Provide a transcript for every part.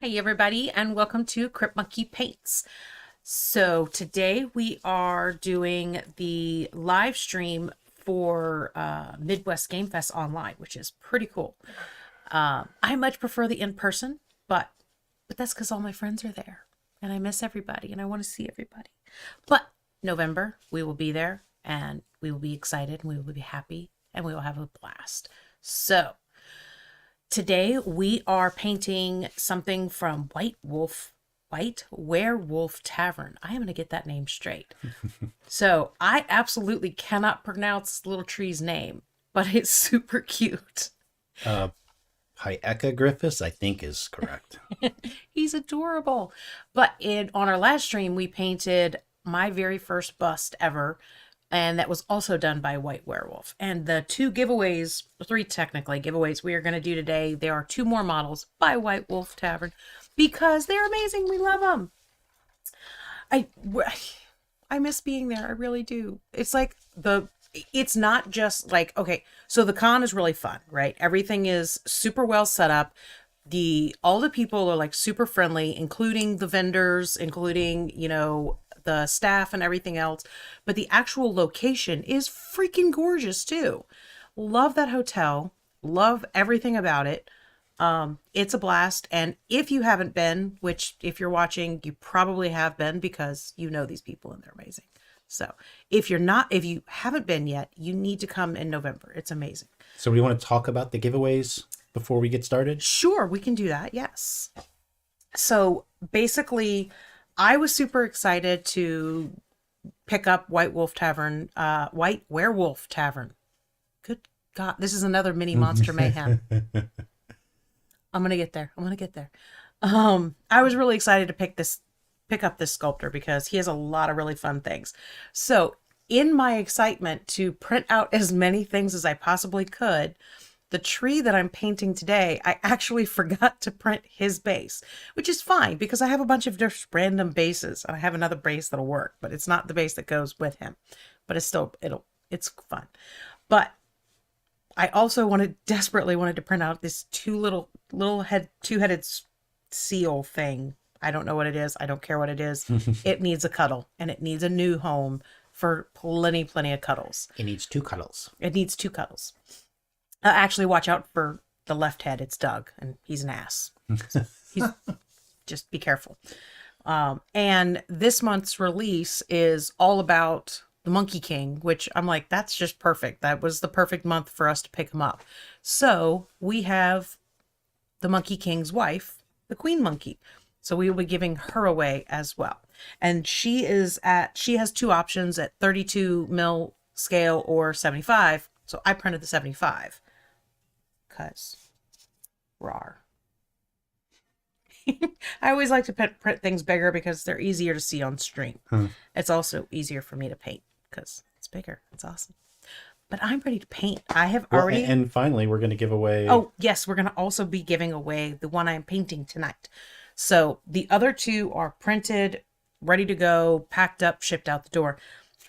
Hey everybody, and welcome to Crypt Monkey Paints. So today we are doing the live stream for Midwest Game Fest online, which is pretty cool. I much prefer the in-person, but that's because all my friends are there, and I miss everybody, and I want to see everybody. But November, we will be there, and we will be excited, and we will be happy, and we will have a blast. So today we are painting something from White Werewolf Tavern. I am going to get that name straight. So I absolutely cannot pronounce this little tree's name, but it's super cute. Pieca-Gryphus, I think, is correct. He's adorable. But on our last stream, we painted my very first bust ever, and that was also done by White Werewolf. And the two giveaways, three technically giveaways we are going to do today, there are two more models by White Wolf Tavern because they're amazing. We love them. I miss being there. I really do. It's like it's not just like, okay, so the con is really fun, right? Everything is super well set up. All the people are like super friendly, including the vendors, including, the staff and everything else. But the actual location is freaking gorgeous too. Love that hotel. Love everything about it. It's a blast. And if you haven't been, which if you're watching, you probably have been because you know these people and they're amazing. So if you haven't been yet, you need to come in November. It's amazing. So we want to talk about the giveaways before we get started? Sure, we can do that. Yes. So basically, I was super excited to pick up White Werewolf Tavern. Good God, this is another mini Monster Mayhem. I'm gonna get there. I was really excited to pick up this sculptor because he has a lot of really fun things. So in my excitement to print out as many things as I possibly could, the tree that I'm painting today, I actually forgot to print his base, which is fine because I have a bunch of just random bases and I have another base that'll work, but it's not the base that goes with him. But it's fun. But I also desperately wanted to print out this two-headed seal thing. I don't know what it is. I don't care what it is. It needs a cuddle and it needs a new home for plenty of cuddles. It needs two cuddles. Actually, watch out for the left head. It's Doug, and he's an ass. Just be careful. And this month's release is all about the Monkey King, which I'm like, that's just perfect. That was the perfect month for us to pick him up. So we have the Monkey King's wife, the Queen Monkey. So we will be giving her away as well. And she has two options at 32 mil scale or 75. So I printed the 75. Because rawr. I always like to print things bigger because they're easier to see on stream. It's also easier for me to paint because it's bigger. It's awesome. But I'm ready to paint. I have already... And finally, we're going to give away... Oh, yes. We're going to also be giving away the one I'm painting tonight. So the other two are printed, ready to go, packed up, shipped out the door.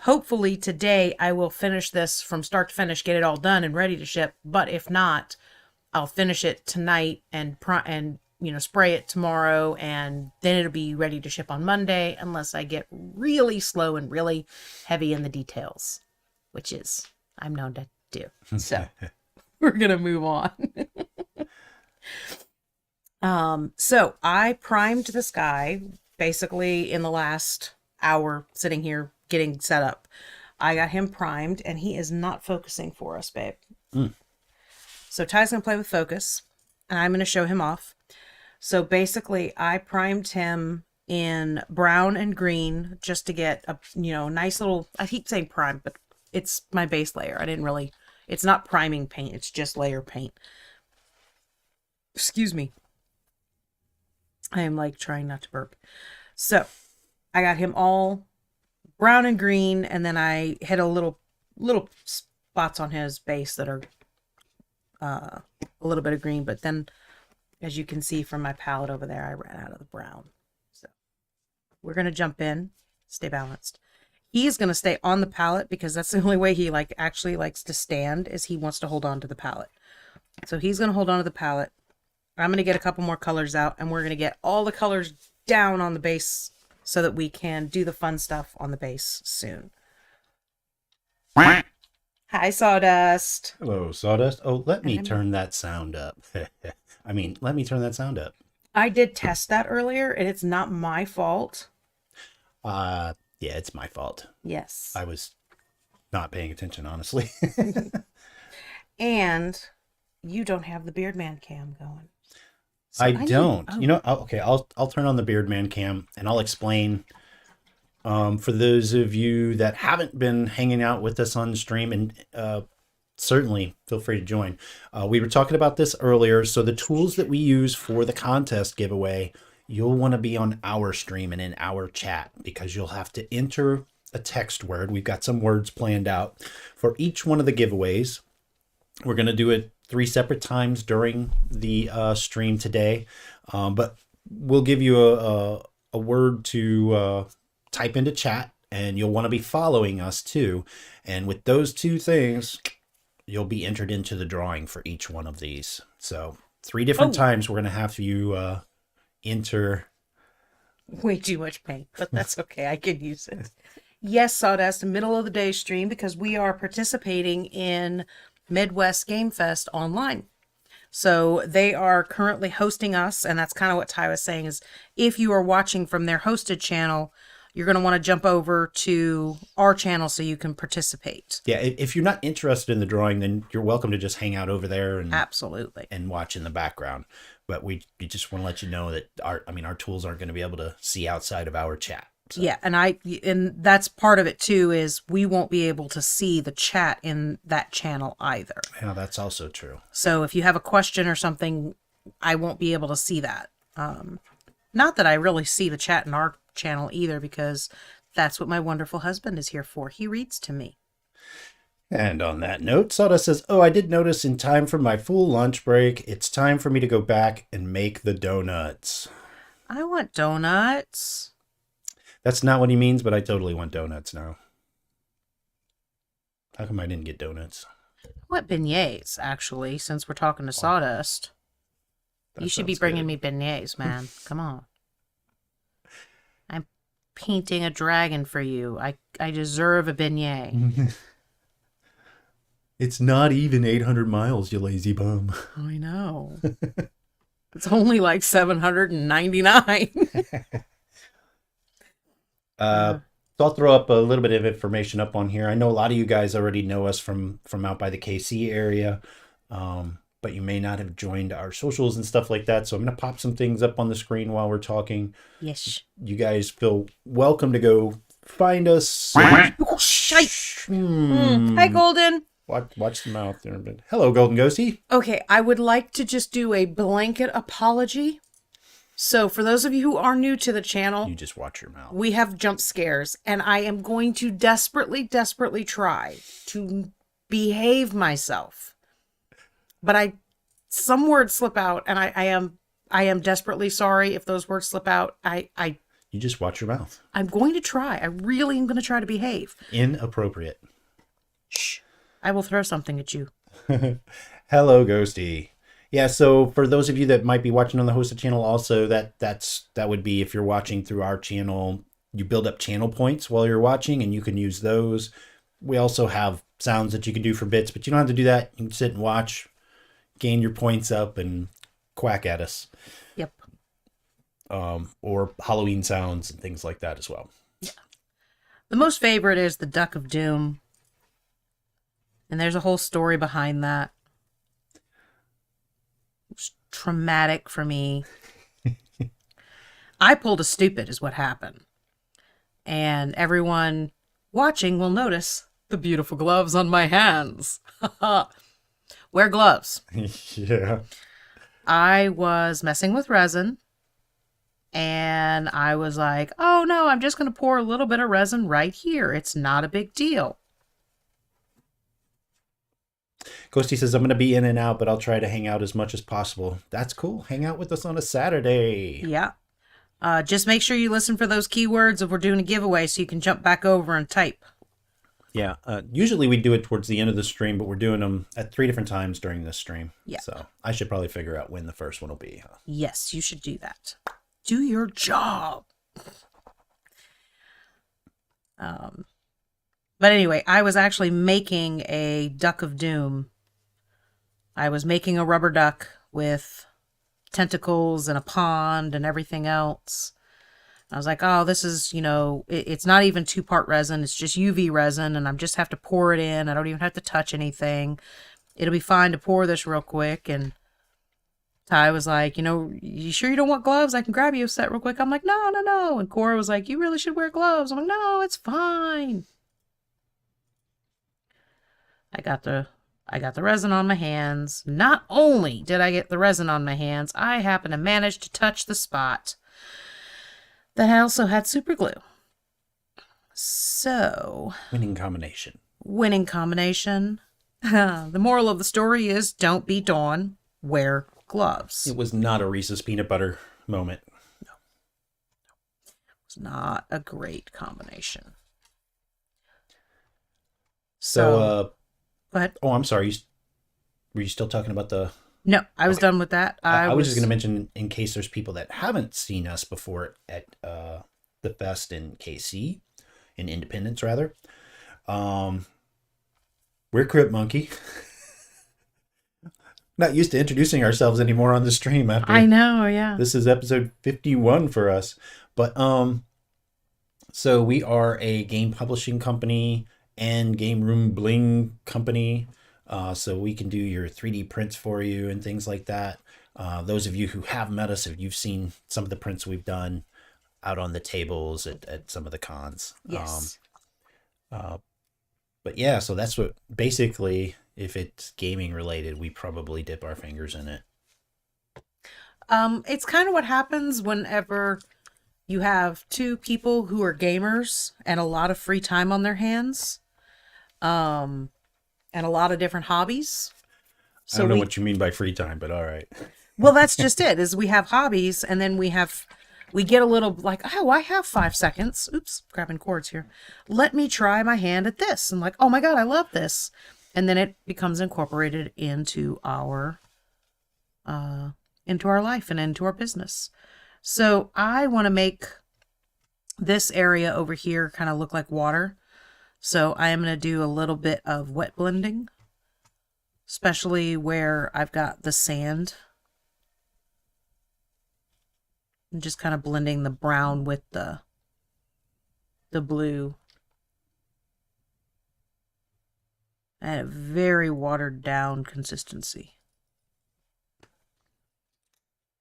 Hopefully today I will finish this from start to finish, get it all done and ready to ship. But if not, I'll finish it tonight and spray it tomorrow, and then it'll be ready to ship on Monday unless I get really slow and really heavy in the details, which is I'm known to do. So we're gonna move on. So I primed this guy basically in the last hour sitting here getting set up. I got him primed and he is not focusing for us, babe. So Ty's going to play with focus, and I'm going to show him off. So basically, I primed him in brown and green just to get a, nice little, I keep saying prime, but it's my base layer. It's not priming paint. It's just layer paint. Excuse me. I am like trying not to burp. So I got him all brown and green, and then I hit a little spots on his base that are a little bit of green, but then as you can see from my palette over there, I ran out of the brown. So we're going to jump in, stay balanced. He is going to stay on the palette because that's the only way he actually likes to stand, is he wants to hold on to the palette. So he's going to hold on to the palette I'm going to get a couple more colors out, and we're going to get all the colors down on the base so that we can do the fun stuff on the base soon. Hi, Sawdust. Hello, Sawdust. Oh, let me turn that sound up. Let me turn that sound up. I did test that earlier, and it's not my fault. Yeah, it's my fault. Yes. I was not paying attention, honestly. And you don't have the Beardman cam going. So I don't. You know, okay, I'll turn on the Beardman cam, and I'll explain. For those of you that haven't been hanging out with us on the stream, and certainly feel free to join. We were talking about this earlier. So the tools that we use for the contest giveaway, you'll want to be on our stream and in our chat, because you'll have to enter a text word. We've got some words planned out for each one of the giveaways. We're going to do it 3 separate times during the stream today, but we'll give you a word to type into chat, and you'll want to be following us too. And with those 2 things, you'll be entered into the drawing for each one of these. So 3 different times we're going to have you enter. Way too much paint, but that's okay. I can use it. Yes, Sawdust, a middle of the day stream, because we are participating in Midwest GameFest online. So they are currently hosting us, and that's kind of what Ty was saying, is if you are watching from their hosted channel, you're going to want to jump over to our channel so you can participate. Yeah, if you're not interested in the drawing, then you're welcome to just hang out over there and absolutely and watch in the background. But we just want to let you know that our tools aren't going to be able to see outside of our chat. So. Yeah, and that's part of it too, is we won't be able to see the chat in that channel either. Yeah, that's also true. So if you have a question or something, I won't be able to see that. Not that I really see the chat in our channel either, because that's what my wonderful husband is here for. He reads to me. And on that note, Sawdust says, "Oh, I did notice in time for my full lunch break, it's time for me to go back and make the donuts." I want donuts. That's not what he means, but I totally want donuts now. How come I didn't get donuts? I want beignets, actually, since we're talking to Sawdust. You should be bringing me beignets, man. Come on. I'm painting a dragon for you. I deserve a beignet. It's not even 800 miles, you lazy bum. I know. It's only like 799. So I'll throw up a little bit of information up on here. I know a lot of you guys already know us from out by the KC area, but you may not have joined our socials and stuff like that. So I'm going to pop some things up on the screen while we're talking. Yes. You guys feel welcome to go find us. Hi, Golden. Watch the mouth there. But hello, Golden Ghosty. Okay, I would like to just do a blanket apology. So for those of you who are new to the channel, You just watch your mouth. we have jump scares, and I am going to desperately try to behave myself. But some words slip out, and I am desperately sorry if those words slip out. You just watch your mouth. I'm going to try. I really am going to try to behave. Inappropriate. Shh. I will throw something at you. Hello, Ghosty. Yeah, so for those of you that might be watching on the hosted channel also, that would be if you're watching through our channel, you build up channel points while you're watching, and you can use those. We also have sounds that you can do for bits, but you don't have to do that. You can sit and watch, gain your points up, and quack at us. Yep. Or Halloween sounds and things like that as well. Yeah. The most favorite is the Duck of Doom. And there's a whole story behind that. It's traumatic for me. I pulled a stupid is what happened. And everyone watching will notice the beautiful gloves on my hands. Wear gloves. Yeah. I was messing with resin. And I was like, oh no, I'm just going to pour a little bit of resin right here. It's not a big deal. Ghosty says, I'm going to be in and out, but I'll try to hang out as much as possible. That's cool. Hang out with us on a Saturday. Yeah. Just make sure you listen for those keywords if we're doing a giveaway so you can jump back over and type. Yeah. Usually we do it towards the end of the stream, but we're doing them at 3 different times during this stream. Yeah. So I should probably figure out when the first one will be. Huh? Yes, you should do that. Do your job. But anyway, I was actually making a Duck of Doom. I was making a rubber duck with tentacles and a pond and everything else. I was like, oh, this is, it's not even 2-part resin. It's just UV resin, and I just have to pour it in. I don't even have to touch anything. It'll be fine to pour this real quick. And Ty was like, you sure you don't want gloves? I can grab you a set real quick. I'm like, no. And Cora was like, you really should wear gloves. I'm like, no, it's fine. I got the resin on my hands. Not only did I get the resin on my hands, I happened to manage to touch the spot that I also had super glue. So... Winning combination. The moral of the story is don't be Dawn. Wear gloves. It was not a Reese's peanut butter moment. No. It was not a great combination. So go ahead. Oh, I'm sorry. Were you still talking about the... No, I was done with that. I was just going to mention, in case there's people that haven't seen us before at the fest in KC, in Independence, rather. We're Crypt Monkey. Not used to introducing ourselves anymore on the stream. After I know, yeah. This is episode 51 for us. But, so we are a game publishing company and game room bling company. So we can do your 3D prints for you and things like that. Those of you who have met us, if you've seen some of the prints we've done out on the tables at some of the cons. Yes. But yeah, so that's what basically, if it's gaming related, we probably dip our fingers in it. It's kind of what happens whenever you have 2 people who are gamers and a lot of free time on their hands. And a lot of different hobbies. So I don't know what you mean by free time, but all right. Well, that's just it, is we have hobbies, and then we get a little like, oh, I have 5 seconds. Oops, grabbing cords here. Let me try my hand at this. And like, oh my God, I love this. And then it becomes incorporated into our life and into our business. So I want to make this area over here kind of look like water. So I am going to do a little bit of wet blending, especially where I've got the sand. I'm just kind of blending the brown with the blue. And a very watered down consistency.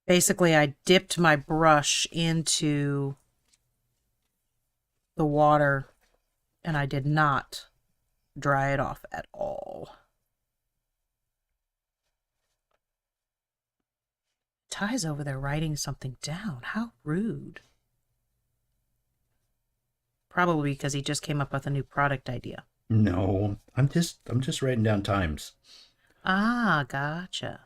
Basically, I dipped my brush into the water and I did not dry it off at all. Ty's over there writing something down. How rude. Probably because he just came up with a new product idea. No, I'm just writing down times. Ah, gotcha.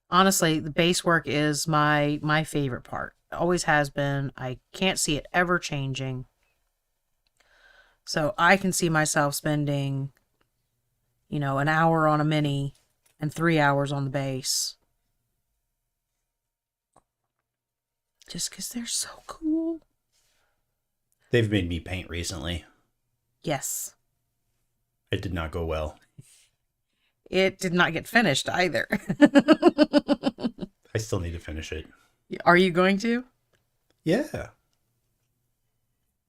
Honestly, the base work is my favorite part. It always has been. I can't see it ever changing. So I can see myself spending, an hour on a mini and 3 hours on the base. Just because they're so cool. They've made me paint recently. Yes. It did not go well. It did not get finished either. I still need to finish it. Are you going to? Yeah.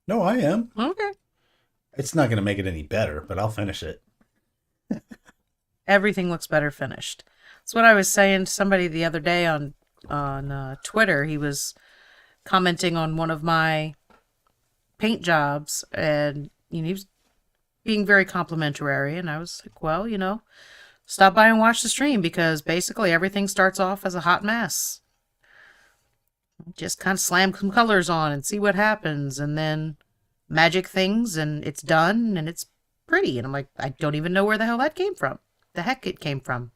No, I am. Okay. It's not going to make it any better, but I'll finish it. Everything looks better finished. That's what I was saying to somebody the other day on Twitter. He was commenting on one of my paint jobs, and he was being very complimentary. And I was like, well, stop by and watch the stream, because basically everything starts off as a hot mess. Just kind of slam some colors on and see what happens, and then magic things, and it's done, and it's pretty. And I'm like, I don't even know where the hell that came from. The heck it came from.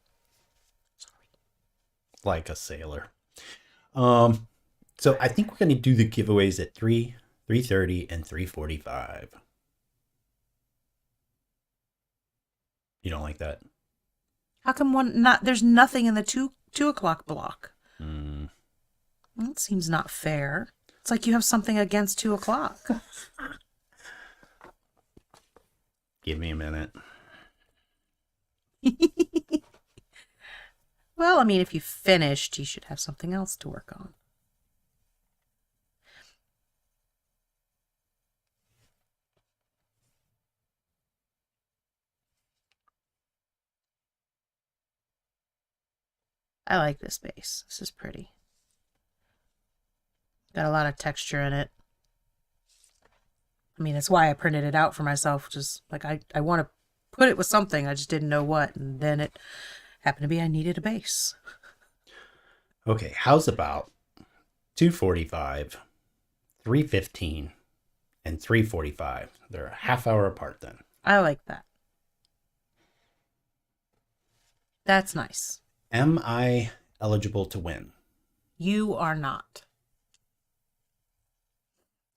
Like a sailor. So I think we're going to do the giveaways at 3, 3:30, and 3:45. You don't like that? How come there's nothing in the 2 o'clock block? That seems not fair. It's like you have something against 2 o'clock. Give me a minute. Well, I mean, if you finished, you should have something else to work on. I like this base. This is pretty. Got a lot of texture in it. I mean, that's why I printed it out for myself. Just like I want to put it with something. I just didn't know what. And then it happened to be I needed a base. Okay, how's about 2:45, 3:15, and 3:45? They're a half hour apart then. I like that. That's nice. Am I eligible to win? You are not.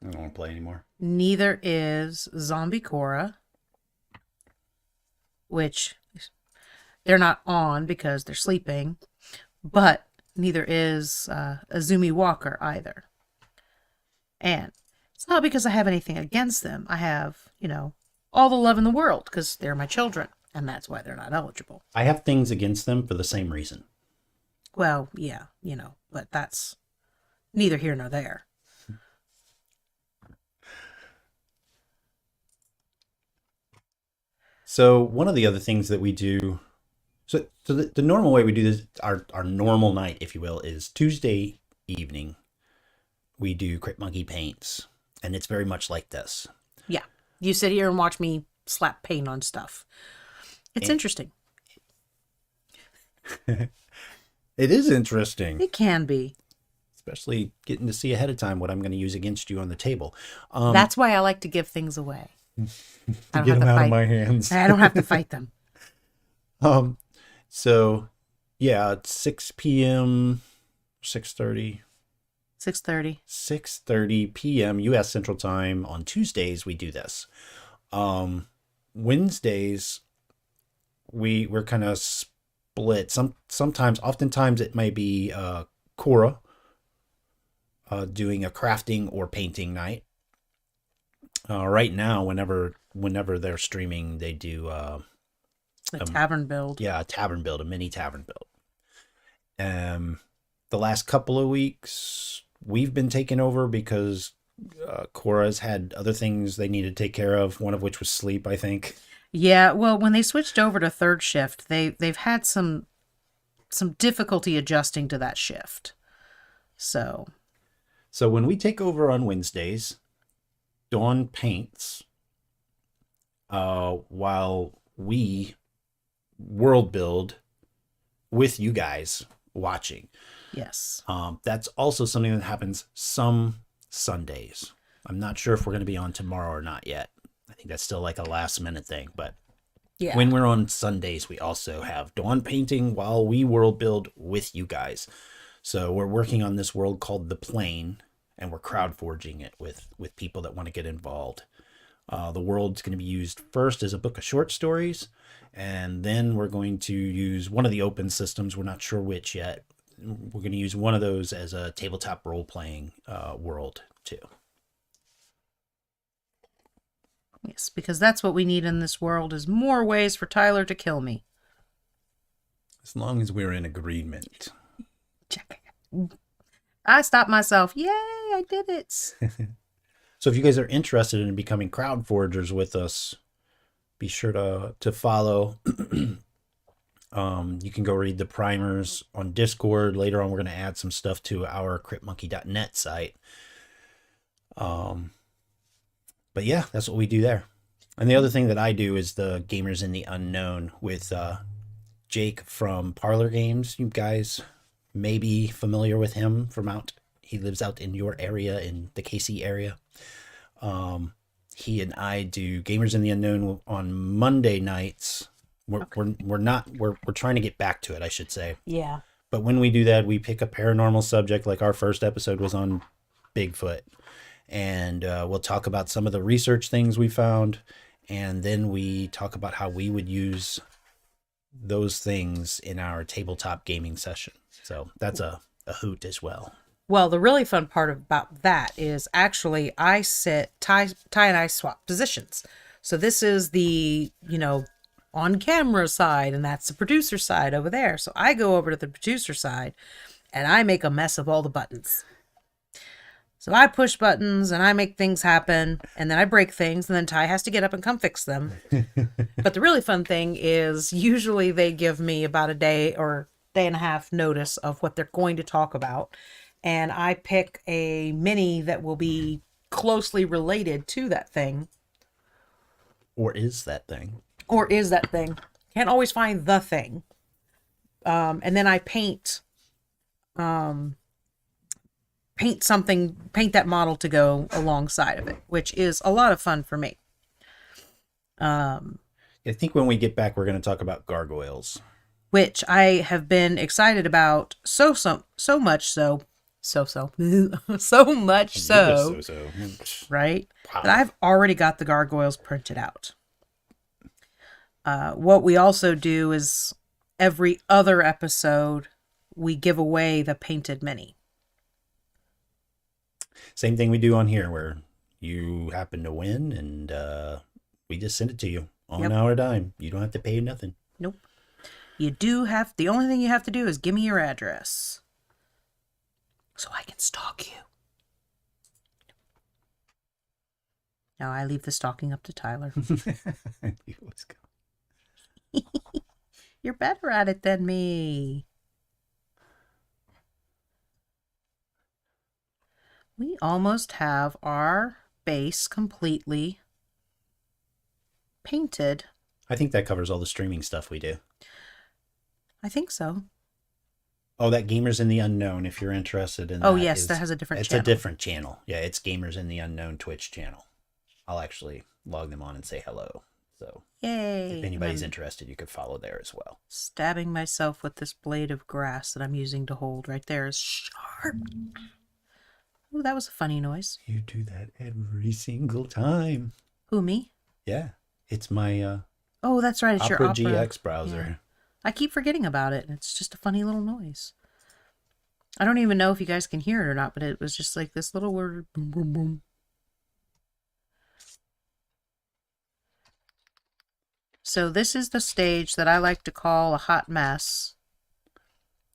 I don't want to play anymore. Neither is Zombie Cora, which they're not on because they're sleeping, but neither is Azumi Walker either. And it's not because I have anything against them. I have, all the love in the world because they're my children, and that's why they're not eligible. I have things against them for the same reason. Well, yeah, but that's neither here nor there. So one of the other things that we do, so the normal way we do this, our normal night, if you will, is Tuesday evening. We do Crypt Monkey paints, and it's very much like this. Yeah, you sit here and watch me slap paint on stuff. It's interesting. It is interesting. It can be. Especially getting to see ahead of time what I'm going to use against you on the table. That's why I like to give things away. To get them out of my hands. I don't have to fight them. So, yeah, it's 6 p.m., 6:30. 6:30. 6:30 p.m. U.S. Central Time on Tuesdays, we do this. Wednesdays, we're kind of split. Oftentimes it may be Cora doing a crafting or painting night. Right now, whenever they're streaming, they do a tavern build. Yeah, a tavern build, a mini tavern build. The last couple of weeks, we've been taking over because Cora's had other things they needed to take care of, one of which was sleep, I think. Yeah, well, when they switched over to third shift, they've had some difficulty adjusting to that shift. So when we take over on Wednesdays, Dawn paints while we world build with you guys watching. Yes. That's also something that happens some Sundays. I'm not sure if we're going to be on tomorrow or not yet. I think that's still like a last minute thing, but yeah. When we're on Sundays, we also have Dawn painting while we world build with you guys. So we're working on this world called The Plane, and we're crowd forging it with people that want to get involved. The world's going to be used first as a book of short stories, and then we're going to use one of the open systems. We're not sure which yet. We're going to use one of those as a tabletop role-playing world too. Yes, because that's what we need in this world is more ways for Tyler to kill me. As long as we're in agreement. Check. I stopped myself. Yay, I did it. So if you guys are interested in becoming crowd forgers with us, be sure to follow. You can go read the primers on Discord. Later on, we're going to add some stuff to our cryptmonkey.net site. But yeah, that's what we do there. And the other thing that I do is the Gamers in the Unknown with Jake from Parlor Games. You guys may be familiar with him he lives out in your area, in the KC area. He and I do Gamers in the Unknown on Monday nights. We're trying to get back to it, I should say. Yeah. But when we do that, we pick a paranormal subject, like our first episode was on Bigfoot. And we'll talk about some of the research things we found. And then we talk about how we would use those things in our tabletop gaming session. So that's a hoot as well. Well, the really fun part about that is actually Ty and I swap positions. So this is the, on camera side, and that's the producer side over there. So I go over to the producer side and I make a mess of all the buttons. So I push buttons and I make things happen, and then I break things, and then Ty has to get up and come fix them. But the really fun thing is usually they give me about a day or day and a half notice of what they're going to talk about. And I pick a mini that will be closely related to that thing. Or is that thing. Can't always find the thing. And then I paint that model to go alongside of it, which is a lot of fun for me. I think when we get back, we're going to talk about gargoyles, which I have been excited about so much so, right? Wow. That I've already got the gargoyles printed out. What we also do is every other episode, we give away the painted mini. Same thing we do on here, where you happen to win and we just send it to you on our dime. You don't have to pay nothing. Nope. The only thing you have to do is give me your address so I can stalk you. Now I leave the stalking up to Tyler. You're better at it than me. We almost have our base completely painted. I think that covers all the streaming stuff we do. I think so. Oh, that Gamers in the Unknown, if you're interested in that. Oh, yes, that has a different channel. It's a different channel. Yeah, it's Gamers in the Unknown Twitch channel. I'll actually log them on and say hello. So, yay! If anybody's interested, you could follow there as well. Stabbing myself with this blade of grass that I'm using to hold right there is sharp. Oh, that was a funny noise. You do that every single time. Who, me? Yeah, it's my oh, that's right. It's Opera your Opera GX browser. Yeah. I keep forgetting about it. It's just a funny little noise. I don't even know if you guys can hear it or not, but it was just like this little word. Boom, boom, boom. So this is the stage that I like to call a hot mess.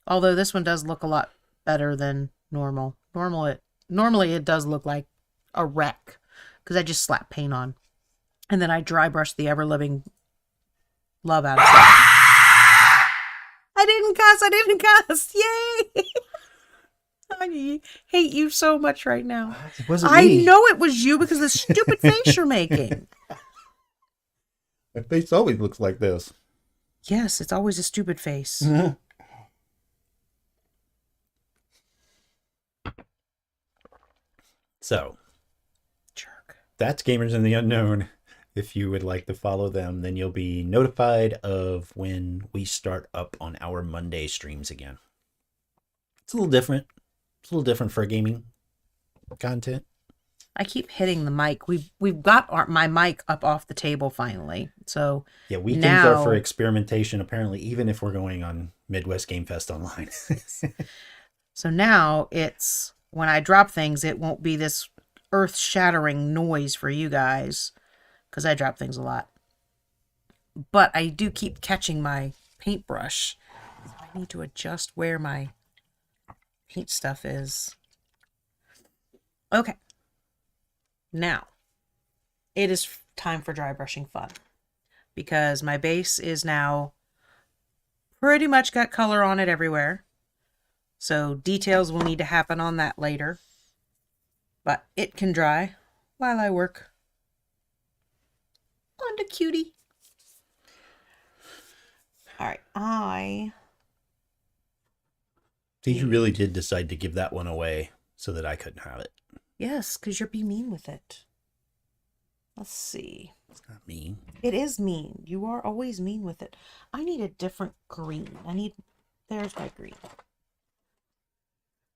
Although this one does look a lot better than normal. Normally it does look like a wreck because I just slap paint on. And then I dry brush the ever-living love out of it. I didn't cuss. Yay! I hate you so much right now. It wasn't I me. know it was you because of the stupid face you're making. My face always looks like this. Yes, it's always a stupid face. So, Jerk. That's Gamers in the Unknown. If you would like to follow them, then you'll be notified of when we start up on our Monday streams again. It's a little different. It's a little different for gaming content. I keep hitting the mic. We've got my mic up off the table finally. So yeah, weekends are for experimentation, apparently, even if we're going on Midwest Game Fest online. So now it's when I drop things, it won't be this earth-shattering noise for you guys because I drop things a lot. But I do keep catching my paintbrush. I need to adjust where my paint stuff is. Okay. Now, it is time for dry brushing fun because my base is now pretty much got color on it everywhere. So details will need to happen on that later, but it can dry while I work on the cutie. All right, So you really did decide to give that one away so that I couldn't have it. Yes, because you're being mean with it. Let's see. It's not mean. It is mean. You are always mean with it. I need a different green. I need There's my green.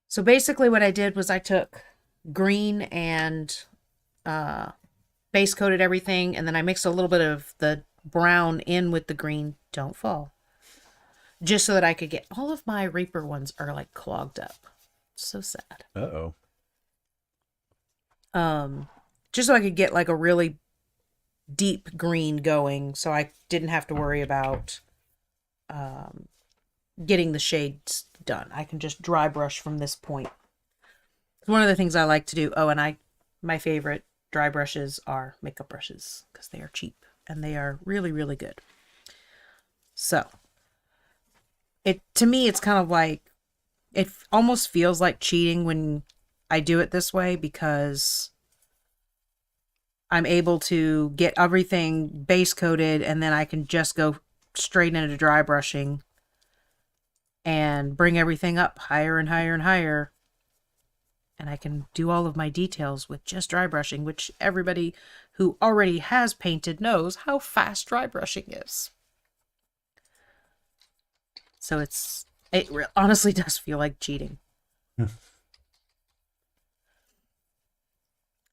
So basically what I did was I took green and base coated everything, and then I mixed a little bit of the brown in with the green. Don't fall. Just so that I could get all of my Reaper ones are like clogged up. So sad. Uh-oh. Just so I could get like a really deep green going, so I didn't have to worry about getting the shades done. I can just dry brush from this point. One of the things I like to do. Oh, and my favorite dry brushes are makeup brushes because they are cheap and they are really, really good. So to me, it's kind of like, it almost feels like cheating when I do it this way, because I'm able to get everything base coated and then I can just go straight into dry brushing and bring everything up higher and higher and higher. And I can do all of my details with just dry brushing, which everybody who already has painted knows how fast dry brushing is. So it honestly does feel like cheating.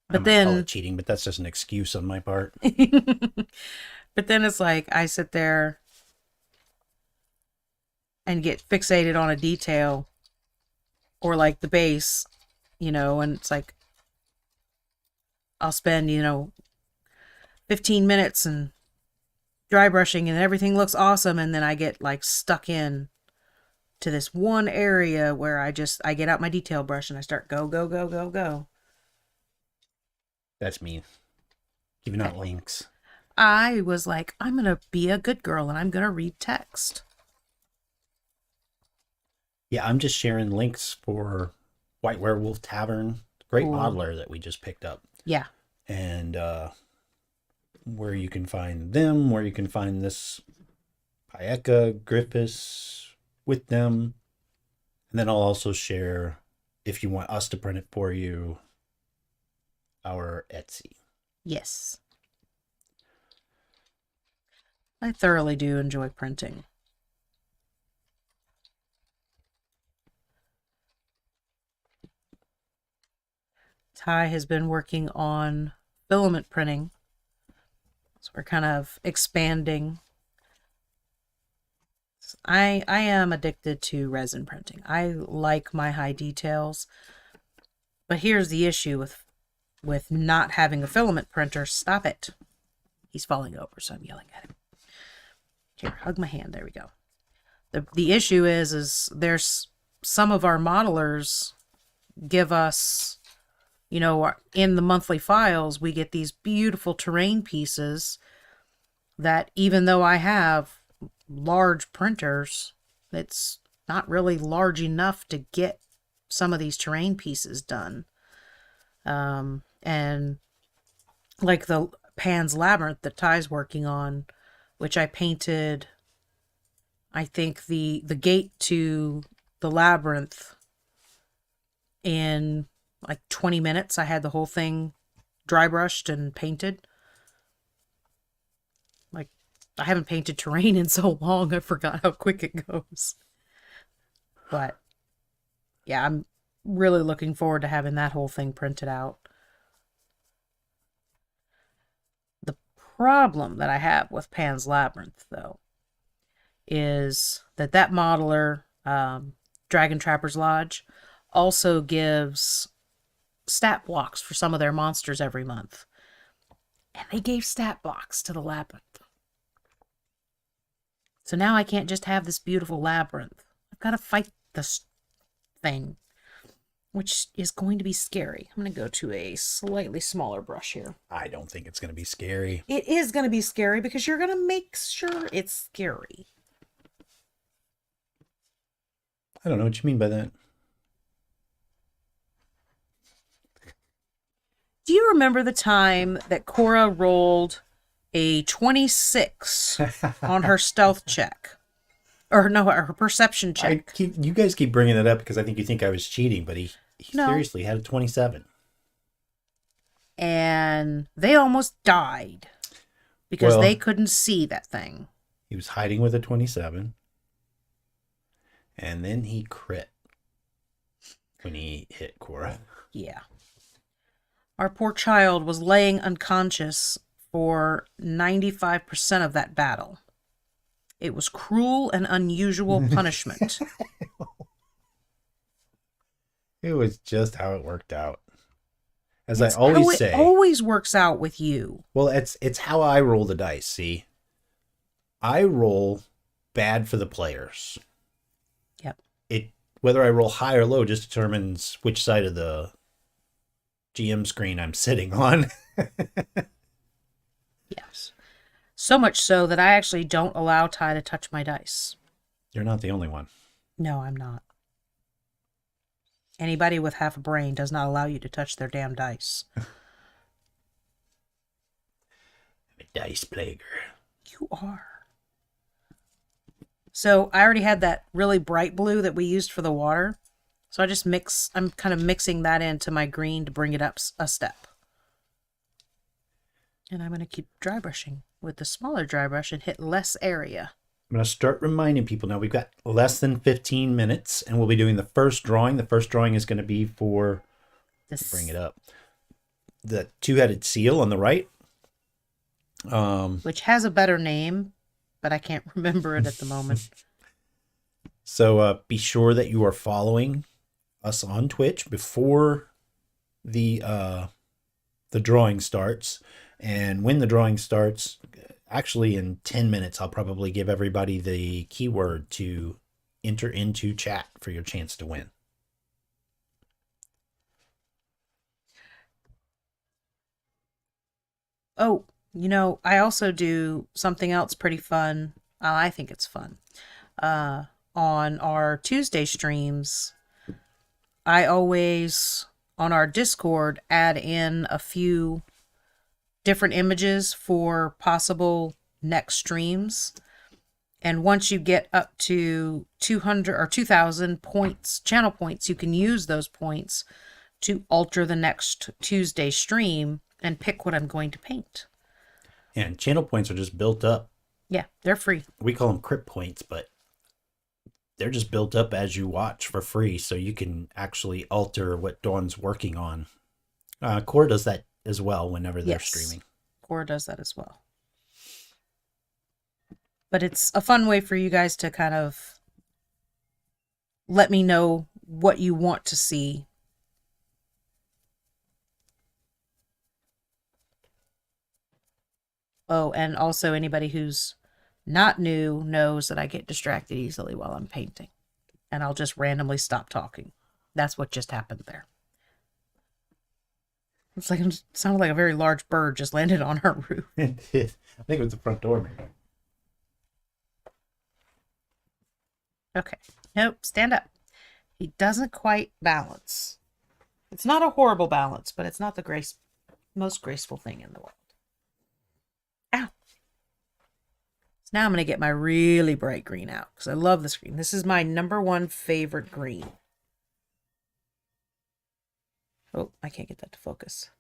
But then call it cheating, but that's just an excuse on my part. But then it's like I sit there and get fixated on a detail or like the base, and it's like I'll spend, 15 minutes and dry brushing and everything looks awesome, and then I get like stuck in to this one area where I get out my detail brush and I start go. That's me. Giving out links. I was like, I'm going to be a good girl and I'm going to read text. Yeah, I'm just sharing links for White Werewolf Tavern. Great modeler that we just picked up. Yeah. And where you can find them, where you can find this Pieca-Gryphus with them. And then I'll also share, if you want us to print it for you, our Etsy. Yes. I thoroughly do enjoy printing. Ty has been working on filament printing. So we're kind of expanding. I am addicted to resin printing. I like my high details. But here's the issue with not having a filament printer. Stop it. He's falling over, so I'm yelling at him. Here, hug my hand. There we go. The issue is there's some of our modelers give us, in the monthly files, we get these beautiful terrain pieces that even though I have large printers, it's not really large enough to get some of these terrain pieces done. And like the Pan's Labyrinth that Ty's working on, which I painted, I think the gate to the labyrinth in like 20 minutes. I had the whole thing dry brushed and painted. Like, I haven't painted terrain in so long, I forgot how quick it goes. But yeah, I'm really looking forward to having that whole thing printed out. The problem that I have with Pan's Labyrinth, though, is that modeler, Dragon Trapper's Lodge, also gives stat blocks for some of their monsters every month. And they gave stat blocks to the labyrinth. So now I can't just have this beautiful labyrinth. I've got to fight this thing, which is going to be scary. I'm going to go to a slightly smaller brush here. I don't think it's going to be scary. It is going to be scary because you're going to make sure it's scary. I don't know what you mean by that. Do you remember the time that Cora rolled a 26 on her stealth check? Or no, her perception check. You guys keep bringing it up because I think you think I was cheating, but he seriously had a 27. And they almost died because they couldn't see that thing. He was hiding with a 27. And then he crit when he hit Cora. Yeah. Our poor child was laying unconscious for 95% of that battle. It was cruel and unusual punishment. It was just how it worked out. As I always say, it always works out with you. Well, it's how I roll the dice, see? I roll bad for the players. Yep. Whether I roll high or low just determines which side of the GM screen I'm sitting on. Yes. So much so that I actually don't allow Ty to touch my dice. You're not the only one. No, I'm not. Anybody with half a brain does not allow you to touch their damn dice. I'm a dice plaguer. You are. So I already had that really bright blue that we used for the water. So I'm kind of mixing that into my green to bring it up a step. And I'm going to keep dry brushing with the smaller dry brush and hit less area. I'm going to start reminding people now we've got less than 15 minutes and we'll be doing the first drawing. The first drawing is going to be for, bring it up, the two-headed seal on the right. Which has a better name, but I can't remember it at the moment. So be sure that you are following us on Twitch before the drawing starts. And when the drawing starts, actually in 10 minutes, I'll probably give everybody the keyword to enter into chat for your chance to win. Oh, I also do something else pretty fun. I think it's fun. On our Tuesday streams, I always, on our Discord, add in a few different images for possible next streams. And once you get up to 200 or 2,000 points, channel points, you can use those points to alter the next Tuesday stream and pick what I'm going to paint. And channel points are just built up. Yeah, they're free. We call them Crypt points, but they're just built up as you watch for free, so you can actually alter what Dawn's working on. Core does that as well whenever they're streaming. Core does that as well. But it's a fun way for you guys to kind of let me know what you want to see. Oh, and also anybody who's not new knows that I get distracted easily while I'm painting. And I'll just randomly stop talking. That's what just happened there. It's like it sounded like a very large bird just landed on our roof. It did. I think it was the front door, maybe. Okay. Nope. Stand up. He doesn't quite balance. It's not a horrible balance, but it's not the most graceful thing in the world. Ow. So now I'm going to get my really bright green out because I love this green. This is my #1 favorite green. Oh, I can't get that to focus.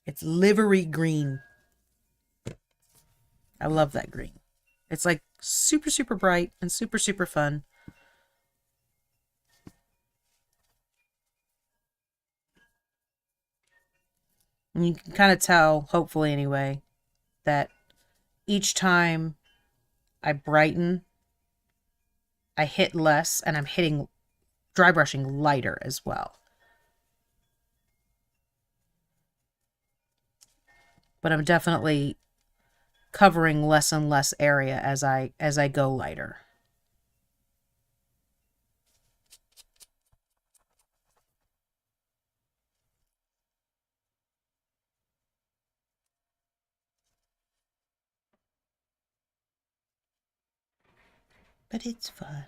It's Livery Green. I love that green. It's like super, super bright and super, super fun. And you can kind of tell, hopefully anyway, that each time I brighten, I hit less and I'm hitting dry brushing lighter as well. But I'm definitely covering less and less area as I go lighter. But it's fun.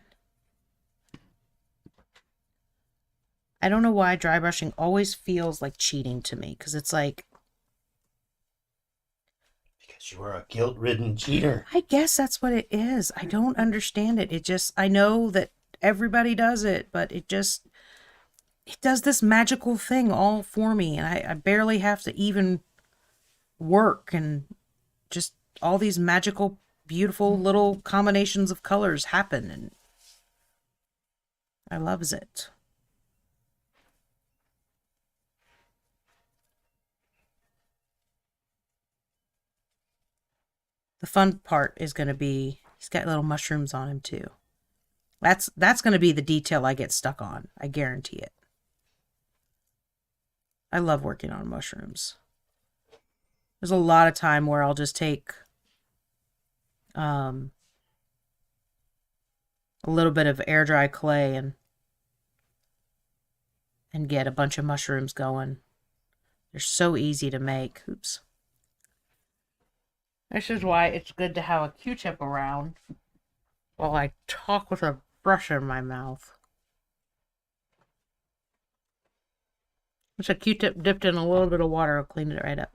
I don't know why dry brushing always feels like cheating to me, because it's like, because you are a guilt-ridden cheater. I guess that's what it is. I don't understand it. It just, I know that everybody does it, but it does this magical thing all for me, and I barely have to even work, and just all these magical beautiful little combinations of colors happen, and I loves it. The fun part is going to be he's got little mushrooms on him too. That's going to be the detail I get stuck on. I guarantee it. I love working on mushrooms. There's a lot of time where I'll just take a little bit of air dry clay and get a bunch of mushrooms going. They're so easy to make. Oops. This is why it's good to have a Q-tip around while I talk with a brush in my mouth. It's a Q-tip dipped in a little bit of water will clean it right up.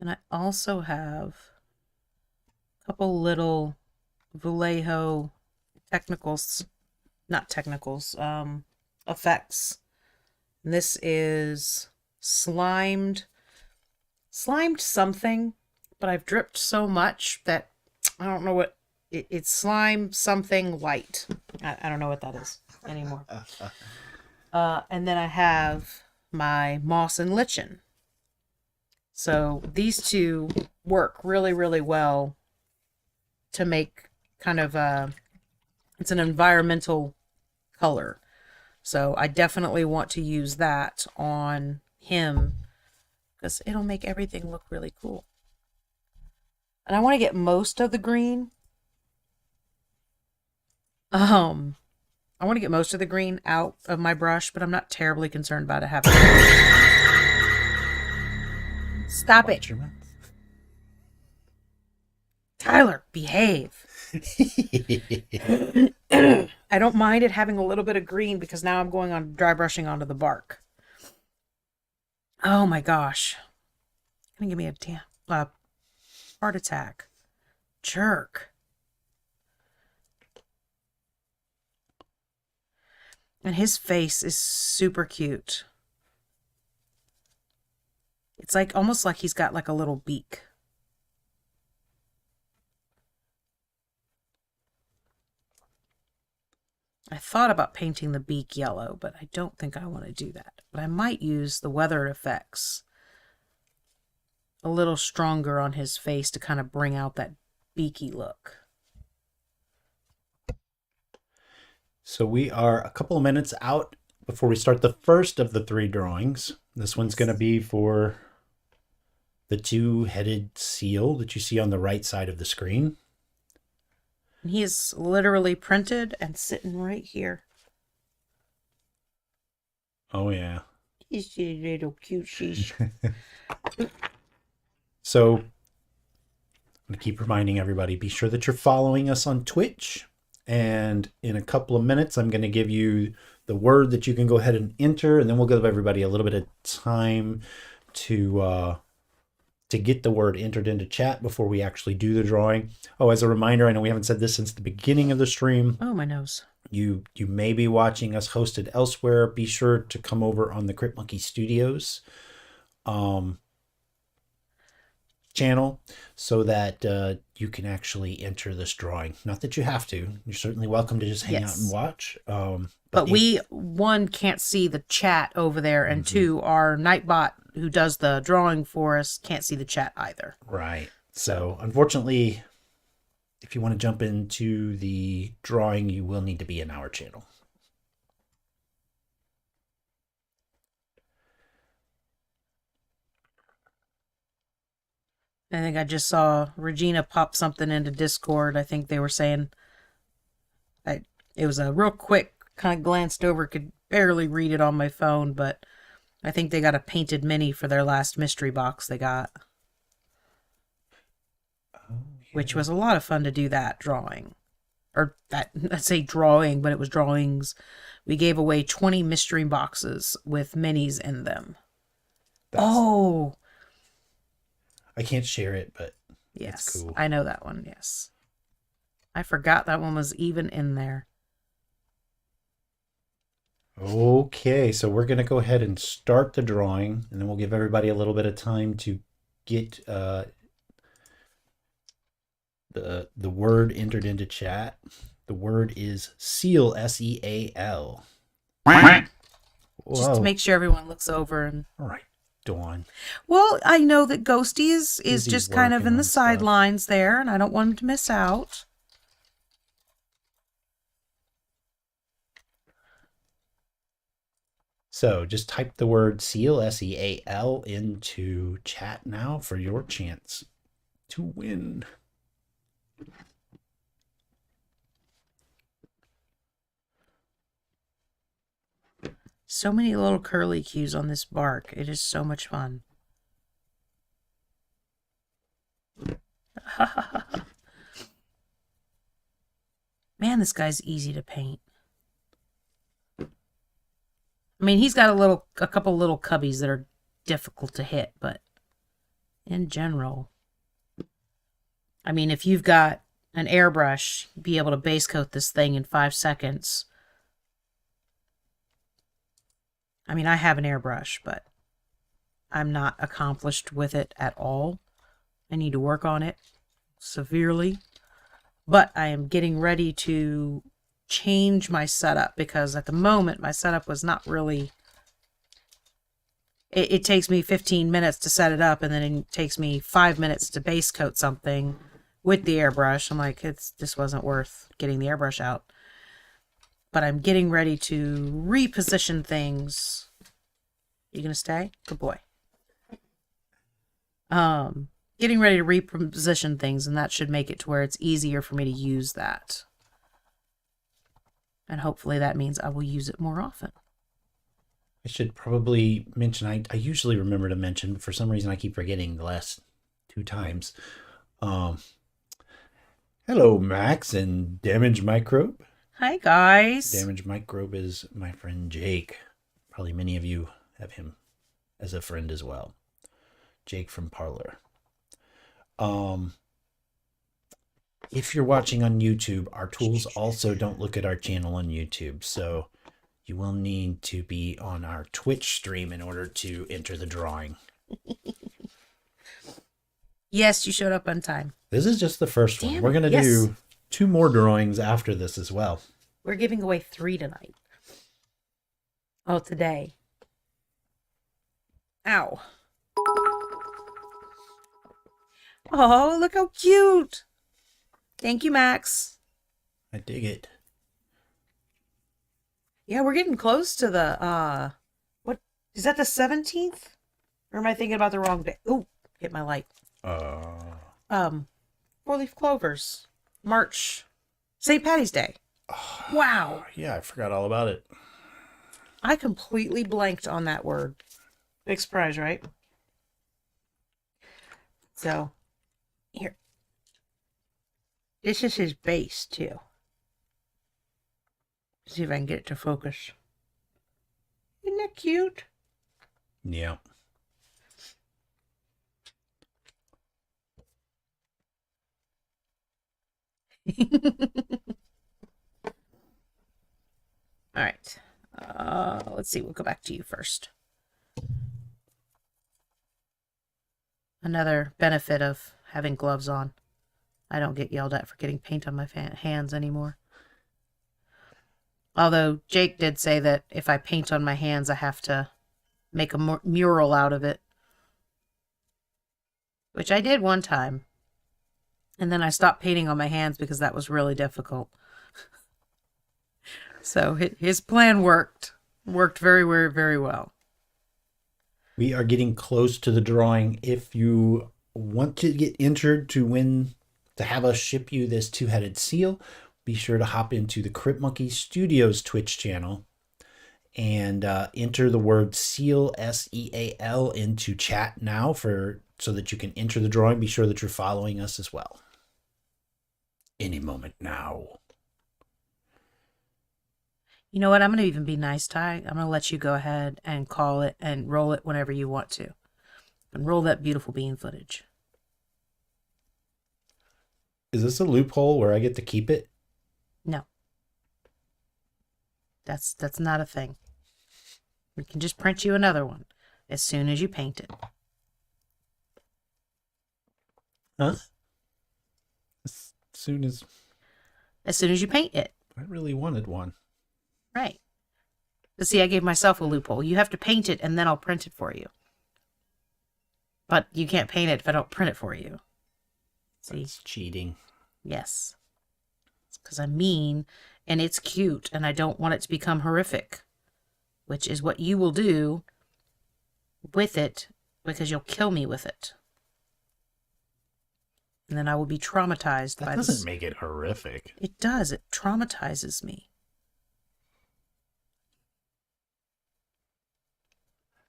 And I also have a couple little Vallejo effects. And this is slimed something, but I've dripped so much that I don't know what it's slime something light. I don't know what that is anymore. And then I have my moss and lichen. So these two work really, really well to make kind of it's an environmental color. So I definitely want to use that on him because it'll make everything look really cool. And I want to get most of the green. I want to get most of the green out of my brush, but I'm not terribly concerned about it happening. Stop it. Your mouth. Tyler, behave. I don't mind it having a little bit of green because now I'm going on dry brushing onto the bark. Oh my gosh. Gonna give me a damn heart attack. Jerk. And his face is super cute. It's like almost like he's got like a little beak. I thought about painting the beak yellow, but I don't think I want to do that. But I might use the weather effects a little stronger on his face to kind of bring out that beaky look. So we are a couple of minutes out before we start the first of the 3 drawings. This one's going to be for the 2-headed seal that you see on the right side of the screen. He is literally printed and sitting right here. Oh, yeah. He's a little cute sheesh. So I'm going to keep reminding everybody, be sure that you're following us on Twitch. And in a couple of minutes, I'm going to give you the word that you can go ahead and enter. And then we'll give everybody a little bit of time to get the word entered into chat before we actually do the drawing. Oh, as a reminder, I know we haven't said this since the beginning of the stream. Oh, my nose. You may be watching us hosted elsewhere. Be sure to come over on the Crypt Monkey Studios channel so that you can actually enter this drawing. Not that you have to. You're certainly welcome to just hang out and watch. But we, one, can't see the chat over there, and two, our Nightbot who does the drawing for us can't see the chat either. Right. So unfortunately, if you want to jump into the drawing, you will need to be in our channel. I think I just saw Regina pop something into Discord. I think they were saying, it was a real quick, kind of glanced over, could barely read it on my phone, but I think they got a painted mini for their last mystery box they got. Oh, yeah. Which was a lot of fun to do that drawing. Or that, I'd say drawing, but it was drawings. We gave away 20 mystery boxes with minis in them. Oh! I can't share it, but yes, it's cool. I know that one, yes. I forgot that one was even in there. Okay, so we're going to go ahead and start the drawing, and then we'll give everybody a little bit of time to get the word entered into chat. The word is seal, S-E-A-L. Just to Whoa. make sure everyone looks over. And All right, Dawn. well, I know that Ghosty is Busy just kind of working in the on stuff. sidelines there, and I don't want him to miss out. So just type the word seal, S-E-A-L, into chat now for your chance to win. So many little curly cues on this bark. It is so much fun. Man, this guy's easy to paint. I mean, he's got a couple little cubbies that are difficult to hit, but in general, I mean, if you've got an airbrush, you'd be able to base coat this thing in 5 seconds. I mean, I have an airbrush, but I'm not accomplished with it at all. I need to work on it severely. But I am getting ready to change my setup because at the moment my setup was not really... It takes me 15 minutes to set it up, and then it takes me 5 minutes to base coat something with the airbrush. I'm like, this wasn't worth getting the airbrush out. But I'm getting ready to reposition things. You gonna stay? Good boy. Getting ready to reposition things, and that should make it to where it's easier for me to use that. And hopefully that means I will use it more often. I should probably mention, I usually remember to mention, but for some reason I keep forgetting the last 2 times. Hello, Max and Damage Microbe. Hi, guys. Damage Microbe is my friend Jake. Probably many of you have him as a friend as well. Jake from Parlor. If you're watching on YouTube, our tools also don't look at our channel on YouTube, so you will need to be on our Twitch stream in order to enter the drawing. Yes, you showed up on time. This is just the first one. Damn, We're going to do 2 more drawings after this as well. We're giving away 3 tonight. Oh, today. Ow. Oh, look how cute. Thank you, Max. I dig it. Yeah, we're getting close to the, what, is that the 17th? Or am I thinking about the wrong day? Ooh, hit my light. 4-leaf clovers. March. St. Patty's Day. Wow. Yeah, I forgot all about it. I completely blanked on that word. Big surprise, right? So, here. This is his base, too. See if I can get it to focus. Isn't that cute? Yeah. All right. Let's see. We'll go back to you first. Another benefit of having gloves on. I don't get yelled at for getting paint on my hands anymore. Although Jake did say that if I paint on my hands, I have to make a mural out of it. Which I did one time. And then I stopped painting on my hands because that was really difficult. So his plan worked. Worked very, very, very well. We are getting close to the drawing. If you want to get entered to win, to have us ship you this 2-headed seal, be sure to hop into the Crypt Monkey Studios Twitch channel and enter the word seal, S-E-A-L, into chat now so that you can enter the drawing. Be sure that you're following us as well. Any moment now. You know what? I'm going to even be nice, Ty. I'm going to let you go ahead and call it and roll it whenever you want to. And roll that beautiful bean footage. Is this a loophole where I get to keep it? No. That's not a thing. We can just print you another one as soon as you paint it. Huh? As soon as you paint it. I really wanted one. Right. But see, I gave myself a loophole. You have to paint it, and then I'll print it for you. But you can't paint it if I don't print it for you. See? That's cheating. Yes. It's because I'm mean, and it's cute, and I don't want it to become horrific. Which is what you will do with it, because you'll kill me with it. And then I will be traumatized by this. That doesn't make it horrific. It does. It traumatizes me.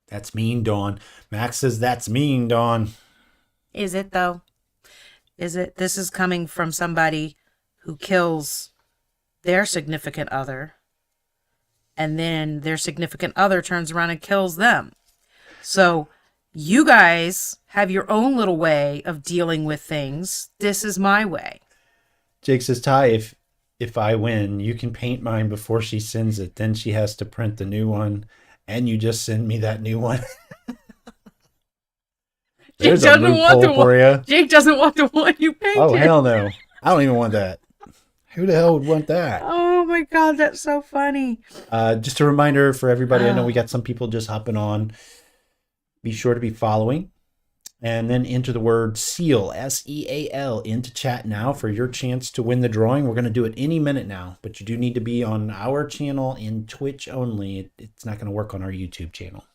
That's mean, Dawn. Max says that's mean, Dawn. Is it, though? Is it? This is coming from somebody who kills their significant other, and then their significant other turns around and kills them. So you guys have your own little way of dealing with things. This is my way. Jake says, Ty, if I win, you can paint mine before she sends it. Then she has to print the new one, and you just send me that new one. There's a loophole for you. Jake doesn't want the one you painted. Oh, hell no. I don't even want that. Who the hell would want that? Oh, my God. That's so funny. Just a reminder for everybody. I know we got some people just hopping on. Be sure to be following. And then enter the word SEAL, S-E-A-L, into chat now for your chance to win the drawing. We're going to do it any minute now. But you do need to be on our channel in Twitch only. It's not going to work on our YouTube channel.